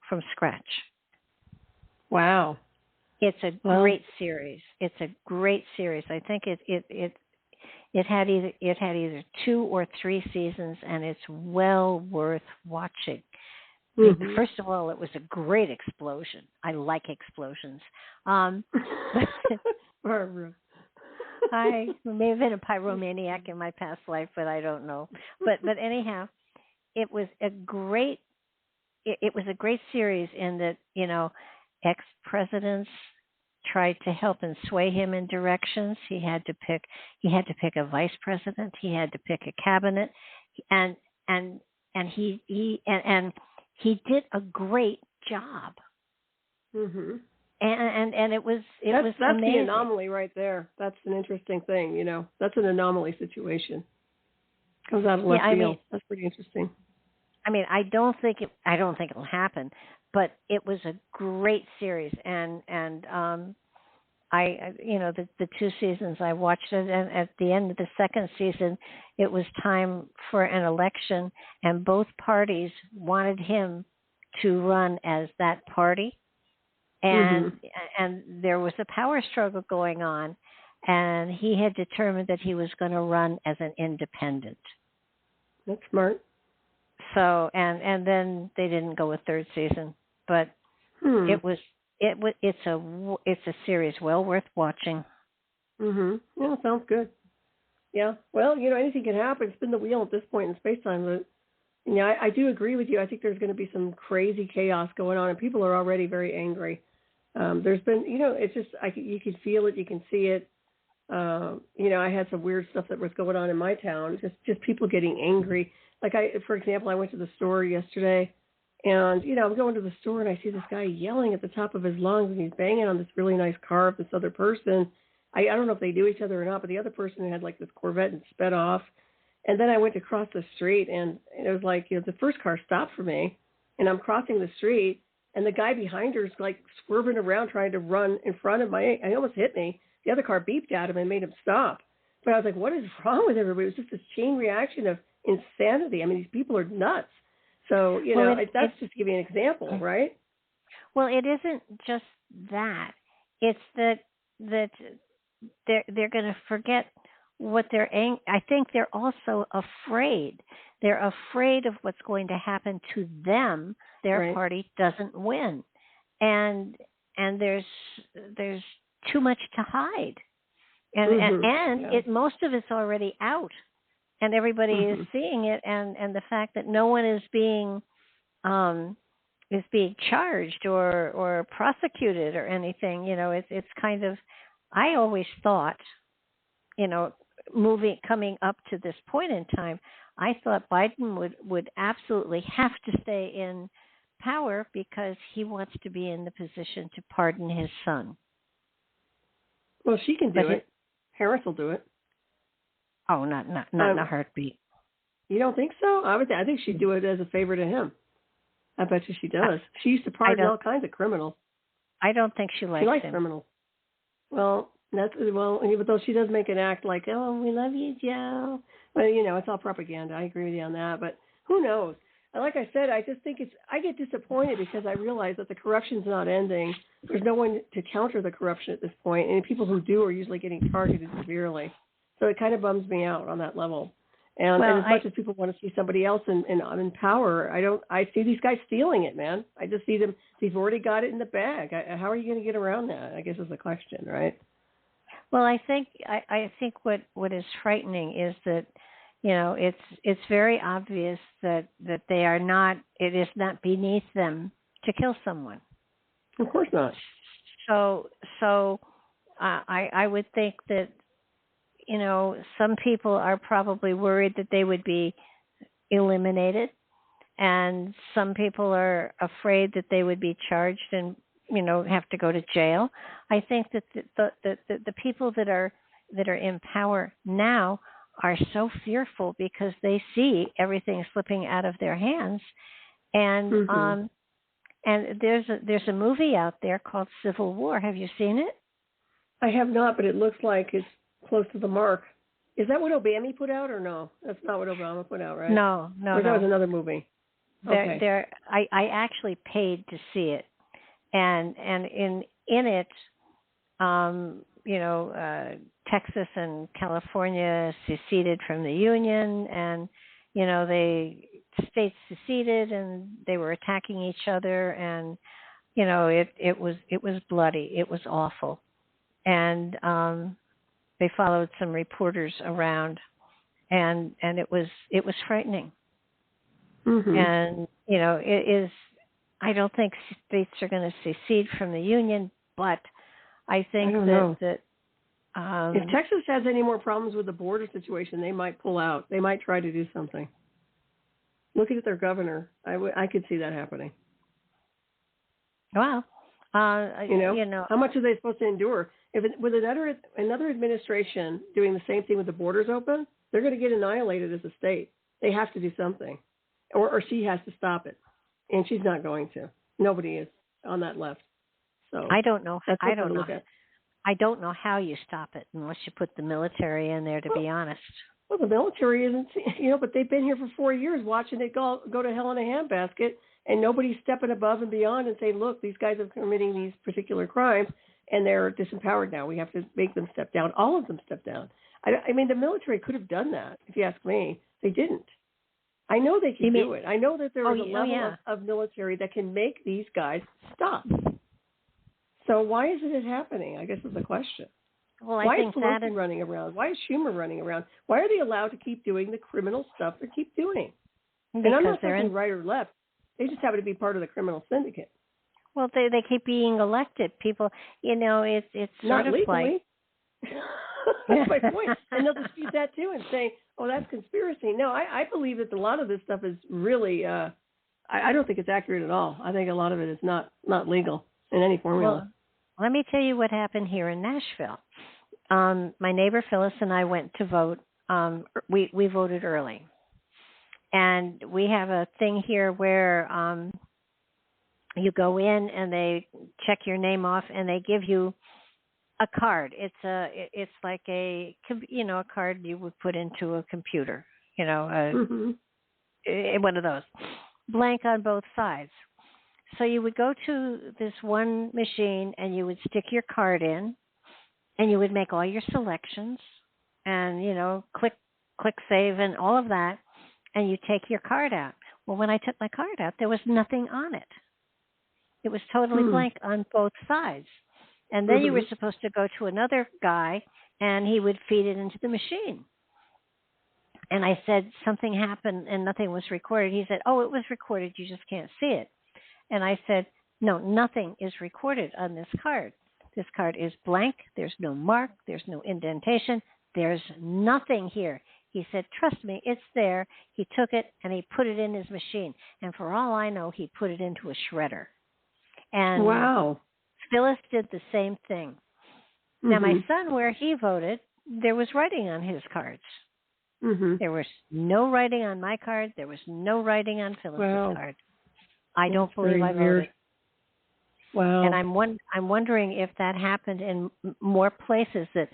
from scratch. Wow. It's a great series. It's a great series. I think it had either 2 or 3 seasons, and it's well worth watching. First of all, it was a great explosion. I like explosions. Barbara. I may have been a pyromaniac in my past life, but I don't know. But anyhow, it was a great series in that, ex-presidents tried to help and sway him in directions. He had to pick a vice president. He had to pick a cabinet, and he did a great job. Mm-hmm. And it was that's amazing. The anomaly right there. That's an interesting thing. That's an anomaly situation. Comes out of left field. That's pretty interesting. I mean, I don't think it'll happen, but it was a great series, and the 2 seasons I watched it, and at the end of the second season, it was time for an election, and both parties wanted him to run as that party, and there was a power struggle going on, and he had determined that he was going to run as an independent. That's smart. So and then they didn't go a 3rd season, but it's a series well worth watching. Yeah, sounds good. Yeah. Well, anything can happen. Spin the wheel at this point in space time. But I do agree with you. I think there's going to be some crazy chaos going on, and people are already very angry. There's been, it's just you can feel it, you can see it. I had some weird stuff that was going on in my town. Just people getting angry. Like for example, I went to the store yesterday, and I'm going to the store and I see this guy yelling at the top of his lungs, and he's banging on this really nice car of this other person. I don't know if they knew each other or not, but the other person had like this Corvette and sped off. And then I went to cross the street, and it was like the first car stopped for me, and I'm crossing the street, and the guy behind her is like swerving around trying to run in front of he almost hit me. The other car beeped at him and made him stop. But I was like, what is wrong with everybody? It was just this chain reaction of insanity. I mean, these people are nuts. So, that's just to give you an example, right? Well, it isn't just that. It's that they're going to forget what I think they're also afraid. They're afraid of what's going to happen to them. Their party doesn't win. And there's too much to hide. And most of it's already out, and everybody is seeing it, and the fact that no one is being charged or prosecuted or anything, it's kind of, I always thought, coming up to this point in time, I thought Biden would absolutely have to stay in power because he wants to be in the position to pardon his son. Well, she can do it. Harris will do it. Oh, not in a heartbeat. You don't think so? I think she'd do it as a favor to him. I bet you she does. She used to pardon all kinds of criminals. I don't think she likes him. Criminals. Well, but though she does make an act like, oh, we love you, Joe. But, it's all propaganda. I agree with you on that. But who knows? Like I said, I just think I get disappointed because I realize that the corruption's not ending. There's no one to counter the corruption at this point, and people who do are usually getting targeted severely. So it kind of bums me out on that level. And as much as people want to see somebody else in power, I see these guys stealing it, man. I just see them. They've already got it in the bag. How are you going to get around that? I guess is the question, right? Well, I think what is frightening is that, it's very obvious that they are not. It is not beneath them to kill someone. Of course not. So I would think that, some people are probably worried that they would be eliminated, and some people are afraid that they would be charged and have to go to jail. I think that the people that are in power now are so fearful because they see everything slipping out of their hands, and and there's a movie out there called Civil War. Have you seen it? I have not, but it looks like it's close to the mark. Is that what Obama put out, or no? That's not what Obama put out, right? No. Or that was another movie. Okay. I actually paid to see it, and in it, Texas and California seceded from the Union, and the states seceded, and they were attacking each other, and it was bloody. It was awful, and they followed some reporters around, and it was frightening. Mm-hmm. And it is. I don't think states are going to secede from the Union, but I think that if Texas has any more problems with the border situation, they might pull out. They might try to do something. Looking at their governor, I could see that happening. Wow. How much are they supposed to endure? With another administration doing the same thing with the borders open, they're going to get annihilated as a state. They have to do something, or she has to stop it, and she's not going to. Nobody is on that left. So I don't know. I don't know how you stop it unless you put the military in there. To be honest. Well, the military isn't, but they've been here for 4 years watching it go to hell in a handbasket, and nobody's stepping above and beyond and saying, look, these guys are committing these particular crimes, and they're disempowered now. We have to make them step down. All of them step down. I mean, the military could have done that, if you ask me. They didn't. I know they can do it. I know that there is a level of military that can make these guys stop. So why isn't it happening, I guess is the question. Well, why is Pelosi running around? Why is Schumer running around? Why are they allowed to keep doing the criminal stuff they keep doing? And I'm not saying right or left. They just happen to be part of the criminal syndicate. Well, they keep being elected. People, it's not sort of legally. That's my point. And they'll dispute that too and say, oh, that's conspiracy. No, I believe that a lot of this stuff is really, I don't think it's accurate at all. I think a lot of it is not legal in any formula. Well, let me tell you what happened here in Nashville. My neighbor Phyllis and I went to vote. We voted early. And we have a thing here where you go in and they check your name off and they give you a card. It's like a card you would put into a computer, one of those, blank on both sides. So you would go to this one machine and you would stick your card in and you would make all your selections and, click save and all of that. And you take your card out. Well, when I took my card out, there was nothing on it. It was totally blank on both sides. And then you were supposed to go to another guy and he would feed it into the machine. And I said, something happened and nothing was recorded. He said, oh, it was recorded. You just can't see it. And I said, no, nothing is recorded on this card. This card is blank. There's no mark. There's no indentation. There's nothing here. He said, trust me, it's there. He took it and he put it in his machine. And for all I know, he put it into a shredder. And wow. Phyllis did the same thing. Now, my son, where he voted, there was writing on his cards. There was no writing on my card. There was no writing on Phyllis's card. I don't believe I voted. Wow. And I'm wondering if that happened in more places that,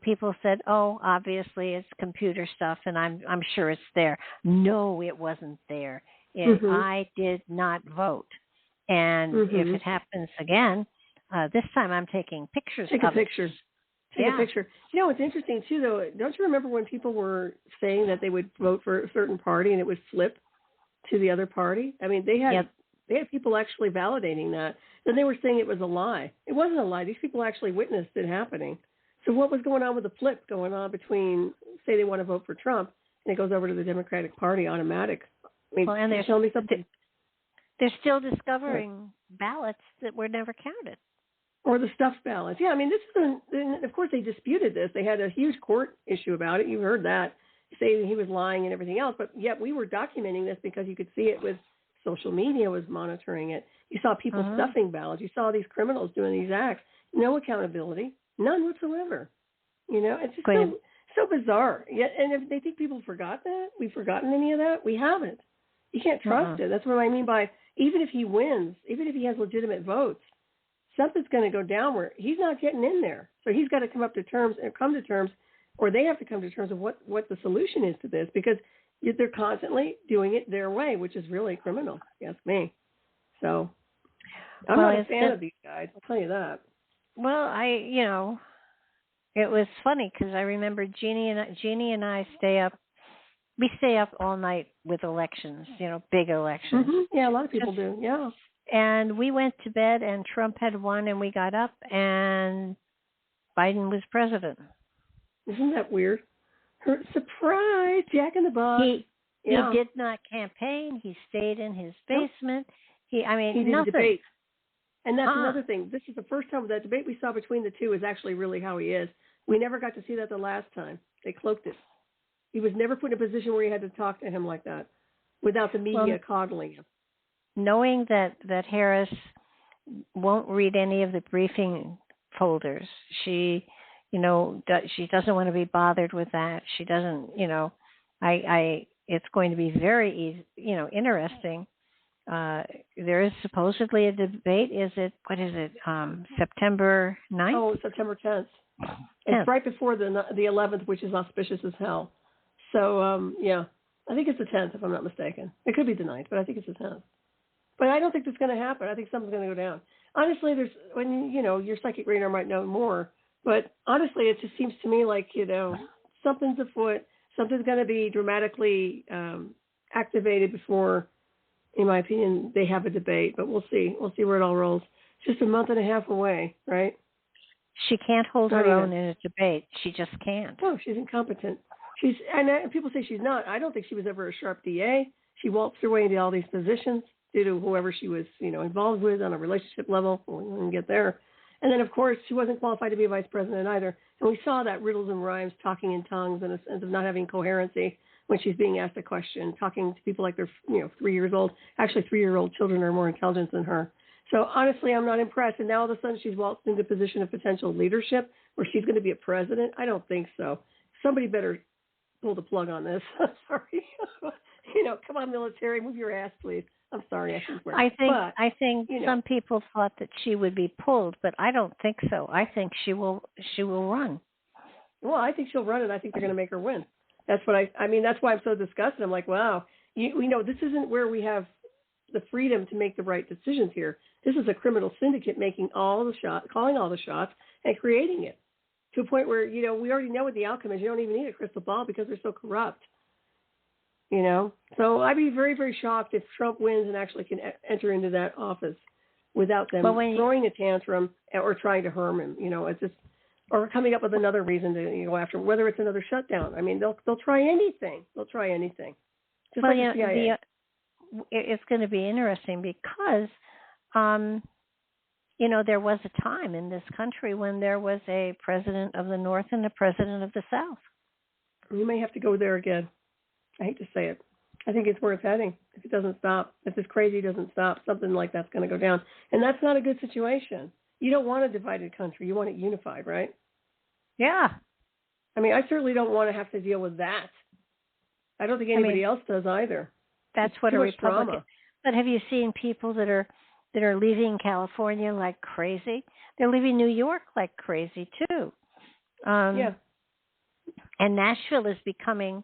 people said, oh, obviously it's computer stuff and I'm sure it's there. No, it wasn't there. I did not vote. And if it happens again, this time I'm taking pictures of it. Take a picture. It's interesting too, though. Don't you remember when people were saying that they would vote for a certain party and it would flip to the other party? I mean, they had people actually validating that. Then they were saying it was a lie. It wasn't a lie. These people actually witnessed it happening. So what was going on with the flip going on between, say they want to vote for Trump, and it goes over to the Democratic Party automatic? I mean, well, and tell me something. They're still discovering ballots that were never counted. Or the stuffed ballots. Yeah, I mean, this is, of course, they disputed this. They had a huge court issue about it. You heard that, saying he was lying and everything else. But yet we were documenting this because you could see it with social media was monitoring it. You saw people stuffing ballots. You saw these criminals doing these acts. No accountability, none whatsoever. You know, it's just so bizarre. Yet, and if they think people forgot that, we've forgotten any of that. We haven't. You can't trust it. That's what I mean by even if he wins, even if he has legitimate votes, something's going to go down where he's not getting in there. So he's got to come to terms, or they have to come to terms of what the solution is to this, because they're constantly doing it their way, which is really criminal, if you ask me. So I'm not a fan of these guys, I'll tell you that. Well, it was funny because I remember Jeannie and I stay up all night with elections, big elections. Mm-hmm. Yeah, a lot of people do, yeah. And we went to bed, and Trump had won, and we got up, and Biden was president. Isn't that weird? Surprise, Jack in the Box. He did not campaign. He stayed in his basement. He didn't nothing. Debate. And that's another thing. This is the first time that debate we saw between the two is actually really how he is. We never got to see that the last time. They cloaked it. He was never put in a position where you had to talk to him like that without the media coddling him. Knowing that Harris won't read any of the briefing folders, she doesn't want to be bothered with that. She doesn't, it's going to be very easy, interesting. There is supposedly a debate. What is it, September 9th? Oh, September 10th. It's right before the 11th, which is auspicious as hell. So, yeah, I think it's the 10th, if I'm not mistaken. It could be the 9th, but I think it's the 10th. But I don't think that's going to happen. I think something's going to go down. Honestly, your psychic radar might know more, but honestly, it just seems to me like, something's afoot. Something's going to be dramatically activated before, in my opinion, they have a debate. But we'll see. We'll see where it all rolls. It's just a month and a half away, right? She can't hold her own in a debate. She just can't. No, she's incompetent. And people say she's not. I don't think she was ever a sharp DA. She waltzed her way into all these positions due to whoever she was, involved with on a relationship level. We didn't get there. And then, of course, she wasn't qualified to be a vice president either. And we saw that riddles and rhymes, talking in tongues, and a sense of not having coherency when she's being asked a question, talking to people like they're, 3 years old. Actually, 3-year-old children are more intelligent than her. So, honestly, I'm not impressed. And now, all of a sudden, she's waltzed into a position of potential leadership where she's going to be a president. I don't think so. Somebody better pull the plug on this. Sorry. Come on, military, move your ass, please. I'm sorry, I shouldn't swear. I think some people thought that she would be pulled, but I don't think so. I think she will run. Well, I think she'll run, and I think they're going to make her win. That's what I mean. That's why I'm so disgusted. I'm like, wow, we know this isn't where we have the freedom to make the right decisions here. This is a criminal syndicate making all the shots, calling all the shots, and creating it to a point where we already know what the outcome is. You don't even need a crystal ball because they're so corrupt. So I'd be very, very shocked if Trump wins and actually can enter into that office without them throwing a tantrum or trying to harm him. It's just, or coming up with another reason to go after him, whether it's another shutdown. I mean, they'll try anything. They'll try anything. Just like the CIA. It's going to be interesting because, there was a time in this country when there was a president of the North and a president of the South. You may have to go there again. I hate to say it. I think it's where it's heading. If it doesn't stop, if this crazy doesn't stop, something like that's going to go down. And that's not a good situation. You don't want a divided country. You want it unified, right? Yeah. I mean, I certainly don't want to have to deal with that. I don't think anybody else does either. That's what a Republican. But have you seen people that are leaving California like crazy? They're leaving New York like crazy too. Yeah. And Nashville is becoming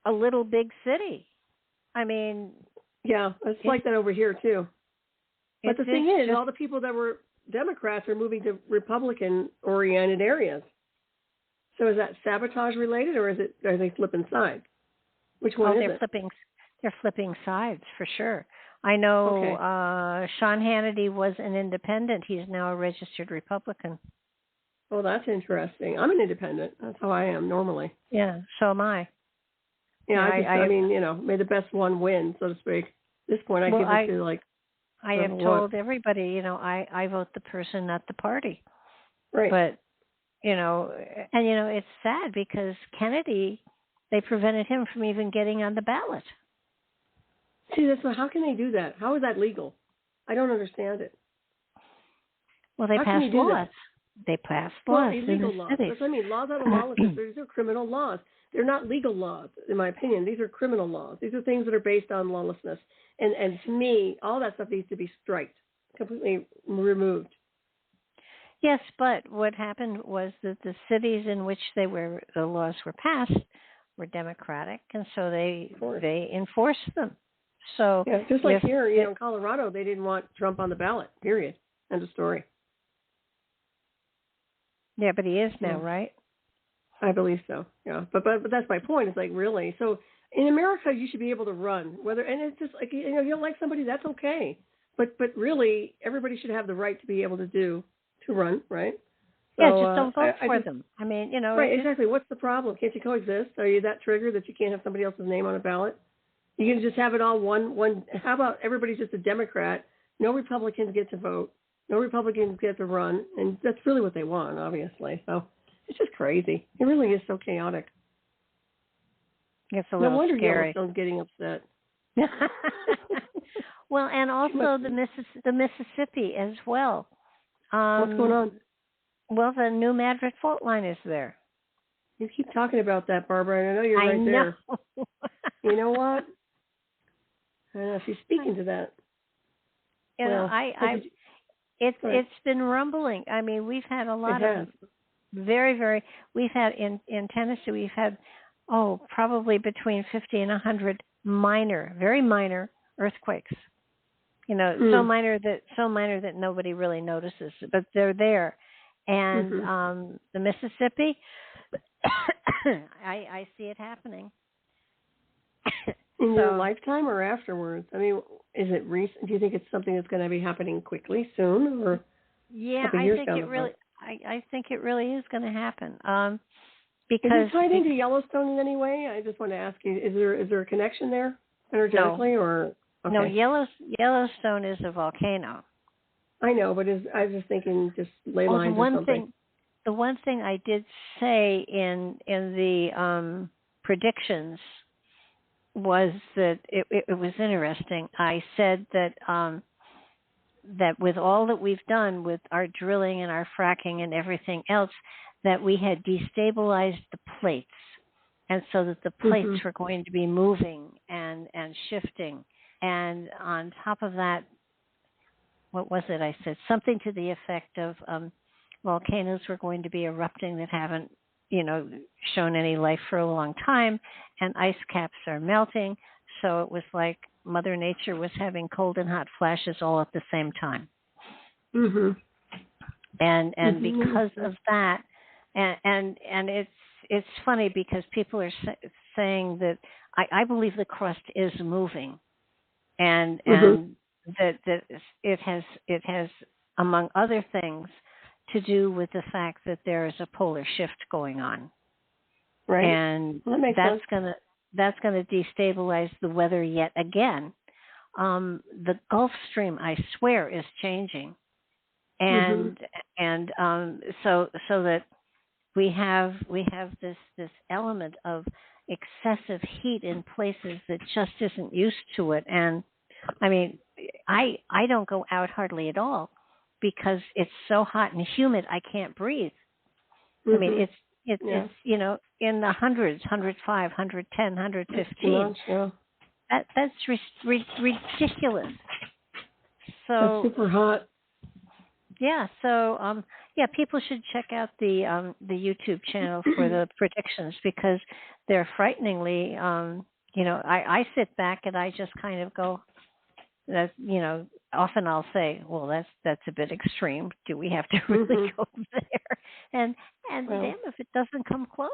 a little big city. I mean, yeah, it's like that over here too. But the thing is, all the people that were Democrats are moving to Republican-oriented areas. So is that sabotage related, or are they flipping sides? Which one is it? They're flipping sides for sure. I know Sean Hannity was an independent. He's now a registered Republican. Oh, that's interesting. I'm an independent. That's how I am normally. Yeah, so am I. Yeah, I mean, may the best one win, so to speak. At this point, I give it to, like, I have told everybody, I vote the person, not the party. Right. But, it's sad because Kennedy, they prevented him from even getting on the ballot. See, how can they do that? How is that legal? I don't understand it. Well, they passed laws. They passed laws. Illegal laws. That's what I mean. Laws out of lawlessness. These are criminal laws. They're not legal laws, in my opinion. These are criminal laws. These are things that are based on lawlessness. And to me, all that stuff needs to be striked, completely removed. Yes, but what happened was that the cities in which the laws were passed were democratic, and so they enforced them. So yeah, just like here, in Colorado, they didn't want Trump on the ballot. Period. End of story. Yeah, but he is now, right? I believe so. Yeah, but that's my point. It's like, really. So in America, you should be able to run. And it's just like, you don't like somebody, that's okay. But really, everybody should have the right to be able to run, right? Yeah, so, just don't vote for them. I mean, right? Exactly. What's the problem? Can't you coexist? Are you that triggered that you can't have somebody else's name on a ballot? You can just have it all one. How about everybody's just a Democrat? No Republicans get to vote. No Republicans get to run, and that's really what they want, obviously. So it's just crazy. It really is so chaotic. It's a little no wonder scary. Yellowstone's getting upset. Well, and also the Mississippi as well. What's going on? Well, the New Madrid fault line is there. You keep talking about that, Barbara, and I know you're there. You know what? I know she's speaking to that. It's been rumbling. I mean, we've had a lot of we've had in Tennessee, we've had probably between 50 and 100 very minor earthquakes. So minor that nobody really notices, but they're there. And the Mississippi, I see it happening. In your lifetime or afterwards? I mean, is it recent? Do you think it's something that's going to be happening quickly, soon, or? Yeah, I think it really is going to happen. Because is it tied into Yellowstone in any way? I just want to ask you: is there a connection there energetically, or? Okay. No, Yellowstone is a volcano. I know, but I was just thinking, just ley lines or something. The one thing I did say in the predictions was that it was interesting. I said that that with all that we've done with our drilling and our fracking and everything else, that we had destabilized the plates, and so that the plates were going to be moving and shifting. And on top of that, what was it? I said something to the effect of volcanoes were going to be erupting that haven't, shown any life for a long time, and ice caps are melting. So it was like Mother Nature was having cold and hot flashes all at the same time. And because of that, and it's funny because people are saying that I believe the crust is moving, and that it has among other things to do with the fact that there is a polar shift going on, right? And that's gonna destabilize the weather yet again. The Gulf Stream, I swear, is changing, and so that we have this element of excessive heat in places that just isn't used to it. And I mean, I don't go out hardly at all because it's so hot and humid I can't breathe. I mean, it's in the hundreds, 105, 110, 115. That's ridiculous. So that's super hot. Yeah, so people should check out the YouTube channel for the predictions because they're frighteningly. I sit back and I just kind of go. That often I'll say, well, that's a bit extreme. Do we have to really go there? And damn if it doesn't come close.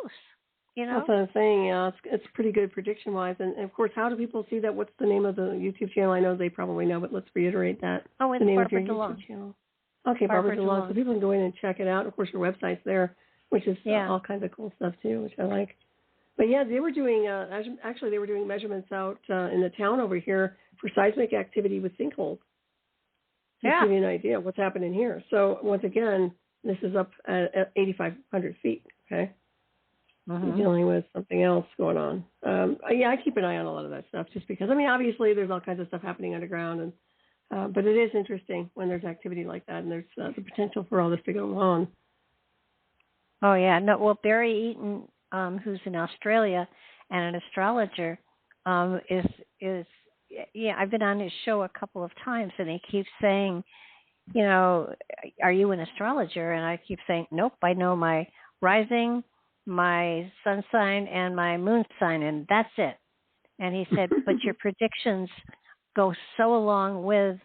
That's what I'm saying. It's pretty good prediction wise. And of course, how do people see that? What's the name of the YouTube channel? I know they probably know, but let's reiterate that. Oh, it's the name Barbara of your DeLong. YouTube channel. Okay, Barbara DeLong. So people can go in and check it out. Of course, your website's there, which is all kinds of cool stuff too, which I like. But yeah, they were doing they were doing measurements out in the town over here for seismic activity with sinkholes. Just to give you an idea of what's happening here. So once again, this is up at 8,500 feet. Okay, dealing with something else going on. I keep an eye on a lot of that stuff just because. I mean, obviously, there's all kinds of stuff happening underground, and but it is interesting when there's activity like that, and there's the potential for all this to go on. Oh yeah, no. Well, Barry Eaton, who's in Australia and an astrologer, is. Yeah, I've been on his show a couple of times, and he keeps saying, you know, are you an astrologer? And I keep saying, nope, I know my rising, my sun sign, and my moon sign, and that's it. And he said, but your predictions go so along with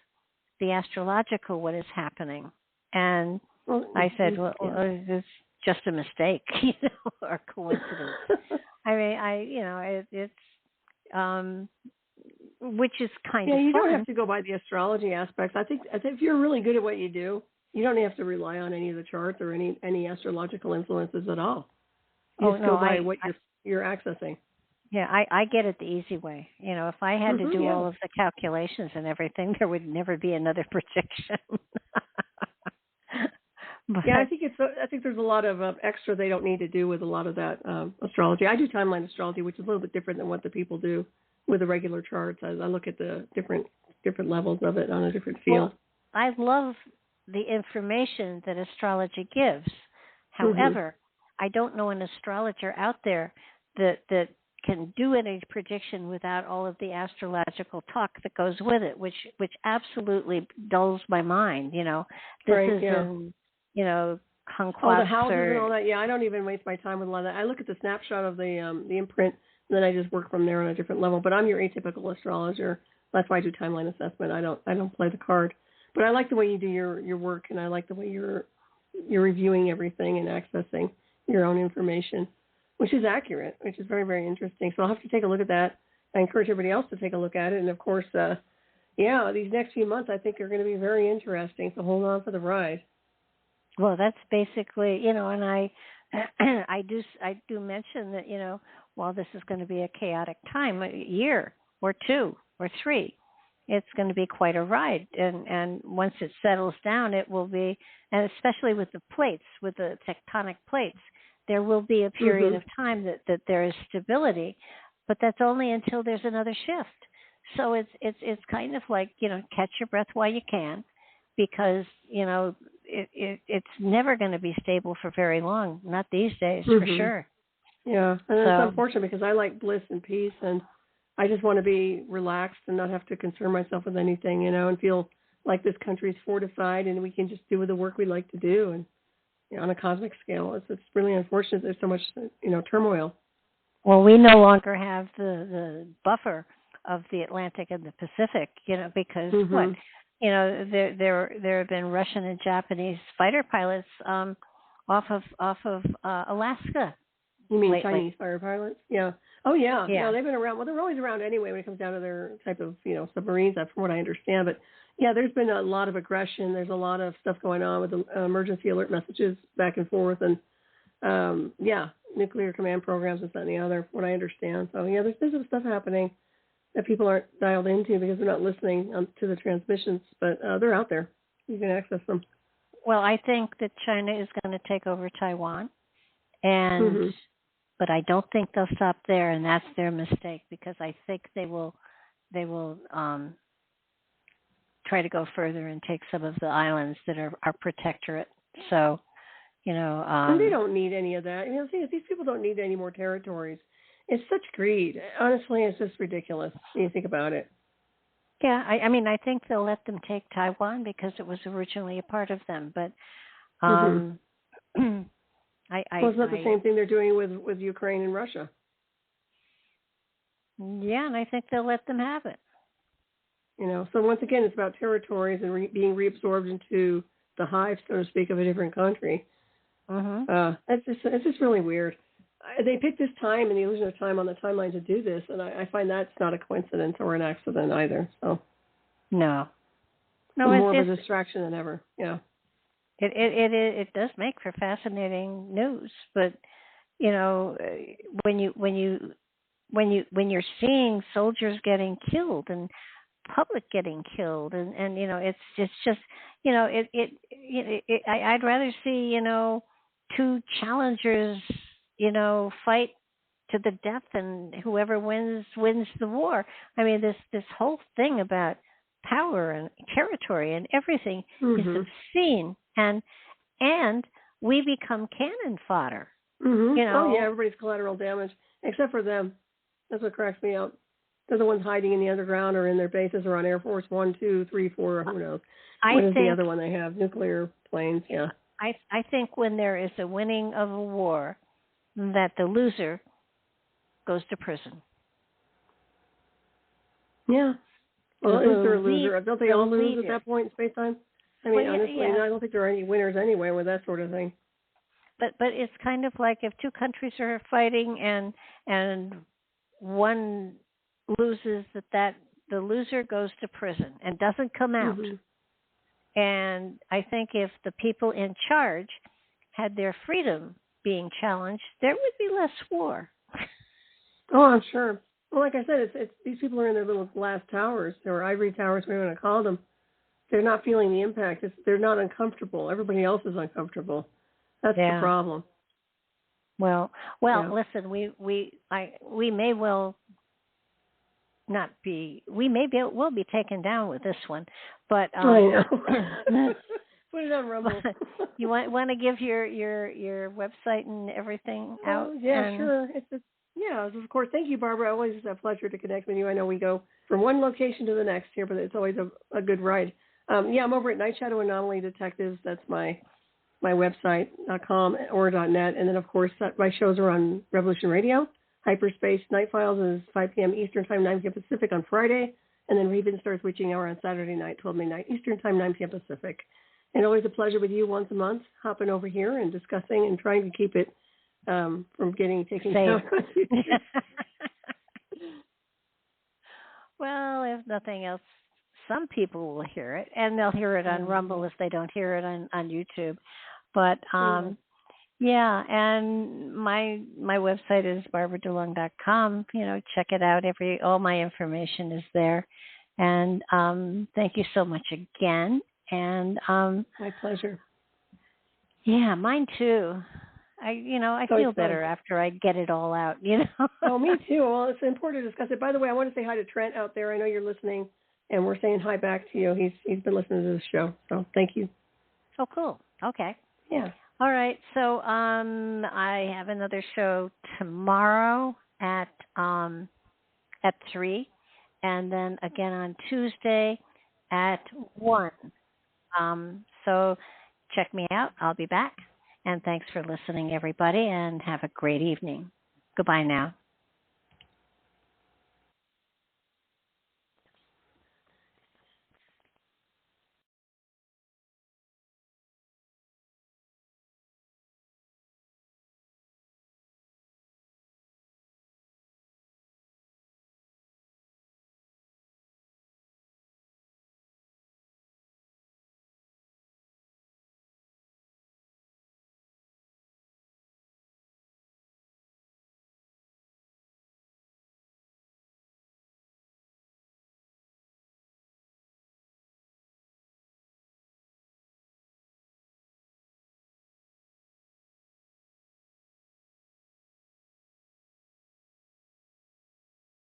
the astrological, what is happening. And I said, well, it's just a mistake, you know, or coincidence. I mean, it's which is kind of you fun. don't have to go by the astrology aspects. I think if you're really good at what you do, you don't have to rely on any of the charts or any astrological influences at all. You just go by what you're accessing. Yeah, I get it the easy way. You know, if I had to do all of the calculations and everything, there would never be another prediction. I think there's a lot of extra they don't need to do with a lot of that astrology. I do timeline astrology, which is a little bit different than what the people do with the regular charts. I look at the different levels of it on a different field. Well, I love the information that astrology gives. However, I don't know an astrologer out there that can do any prediction without all of the astrological talk that goes with it, which absolutely dulls my mind. You know, you know, conquest. The houses and all that. Yeah, I don't even waste my time with a lot of that. I look at the snapshot of the imprint, and then I just work from there on a different level. But I'm your atypical astrologer. That's why I do timeline assessment. I don't play the card. But I like the way you do your work, and I like the way you're reviewing everything and accessing your own information, which is accurate, which is very, very interesting. So I'll have to take a look at that. I encourage everybody else to take a look at it. And of course, these next few months I think are going to be very interesting. So hold on for the ride. Well, that's basically, you know, and I do mention that, you know, while this is going to be a chaotic time, a year or 2 or 3, it's going to be quite a ride. And once it settles down, it will be, and especially with the plates, with the tectonic plates, there will be a period of time that there is stability, but that's only until there's another shift. So it's kind of like, you know, catch your breath while you can, because, you know, it's never going to be stable for very long, not these days, for sure. Yeah, and it's unfortunate because I like bliss and peace, and I just want to be relaxed and not have to concern myself with anything, you know, and feel like this country is fortified and we can just do the work we like to do. And you know, on a cosmic scale, it's really unfortunate there's so much, you know, turmoil. Well, we no longer have the buffer of the Atlantic and the Pacific, you know, because you know, there have been Russian and Japanese fighter pilots off of Alaska. You mean lately. Chinese fighter pilots? Yeah. Oh, yeah. No, they've been around. Well, they're always around anyway when it comes down to their type of, you know, submarines, that's from what I understand. But, yeah, there's been a lot of aggression. There's a lot of stuff going on with the emergency alert messages back and forth. And, nuclear command programs and that and the other, from what I understand. So, yeah, there's some stuff happening that people aren't dialed into because they're not listening to the transmissions. But they're out there. You can access them. Well, I think that China is going to take over Taiwan. And... But I don't think they'll stop there, and that's their mistake, because I think they will try to go further and take some of the islands that are protectorate. So, you know, and they don't need any of that. You know, these people don't need any more territories. It's such greed. Honestly, it's just ridiculous when you think about it. Yeah, I mean, I think they'll let them take Taiwan because it was originally a part of them, but. It's not the same thing they're doing with Ukraine and Russia. Yeah, and I think they'll let them have it. You know, so once again, it's about territories and being reabsorbed into the hive, so to speak, of a different country. It's just really weird. They picked this time and the illusion of time on the timeline to do this, and I find that's not a coincidence or an accident either. So no, more of a distraction than ever. Yeah. It does make for fascinating news, but you know, when you're seeing soldiers getting killed and public getting killed, and you know, it's just, you know, I'd rather see, you know, two challengers, you know, fight to the death, and whoever wins the war. I mean, this whole thing about power and territory and everything is obscene, and we become cannon fodder. Mm-hmm. You know? Oh yeah, everybody's collateral damage except for them. That's what cracks me up. They're the ones hiding in the underground or in their bases or on Air Force 1, 2, 3, 4, or who knows. What is the other one they have? Nuclear planes, yeah. I think when there is a winning of a war, that the loser goes to prison. Yeah. Well, is there a loser? Don't they all lose at that point in space-time? I mean, honestly, yeah. I don't think there are any winners anyway with that sort of thing. But it's kind of like if two countries are fighting and one loses, that the loser goes to prison and doesn't come out. Mm-hmm. And I think if the people in charge had their freedom being challenged, there would be less war. Oh, I'm sure. Well, like I said, it's these people are in their little glass towers or ivory towers, whatever you want to call them. They're not feeling the impact. They're not uncomfortable. Everybody else is uncomfortable. That's the problem. Well, yeah. Listen, we may well not be. We will be taken down with this one, but I know. Put it on Rumble. You want to give your website and everything out? Yeah, sure. Yeah, of course. Thank you, Barbara. Always a pleasure to connect with you. I know we go from one location to the next here, but it's always a good ride. I'm over at Night Shadow Anomaly Detectives. That's my website.com or .net. And then, of course, my shows are on Revolution Radio. Hyperspace Night Files is 5 p.m. Eastern Time, 9 p.m. Pacific on Friday. And then Raven starts witching hour on Saturday night, 12 midnight Eastern Time, 9 p.m. Pacific. And always a pleasure with you once a month, hopping over here and discussing and trying to keep it from getting taken down. Well, if nothing else, some people will hear it, and they'll hear it on Rumble if they don't hear it on YouTube. But yeah, and my website is barbaradulong.com. You know, check it out. All my information is there. And thank you so much again. And my pleasure. Yeah, mine too. I feel better after I get it all out, you know. Oh, me too. Well, it's important to discuss it. By the way, I want to say hi to Trent out there. I know you're listening, and we're saying hi back to you. He's been listening to this show, so thank you. Oh, cool. Okay. Yeah. All right. So I have another show tomorrow at 3, and then again on Tuesday at 1. So check me out. I'll be back. And thanks for listening, everybody, and have a great evening. Goodbye now.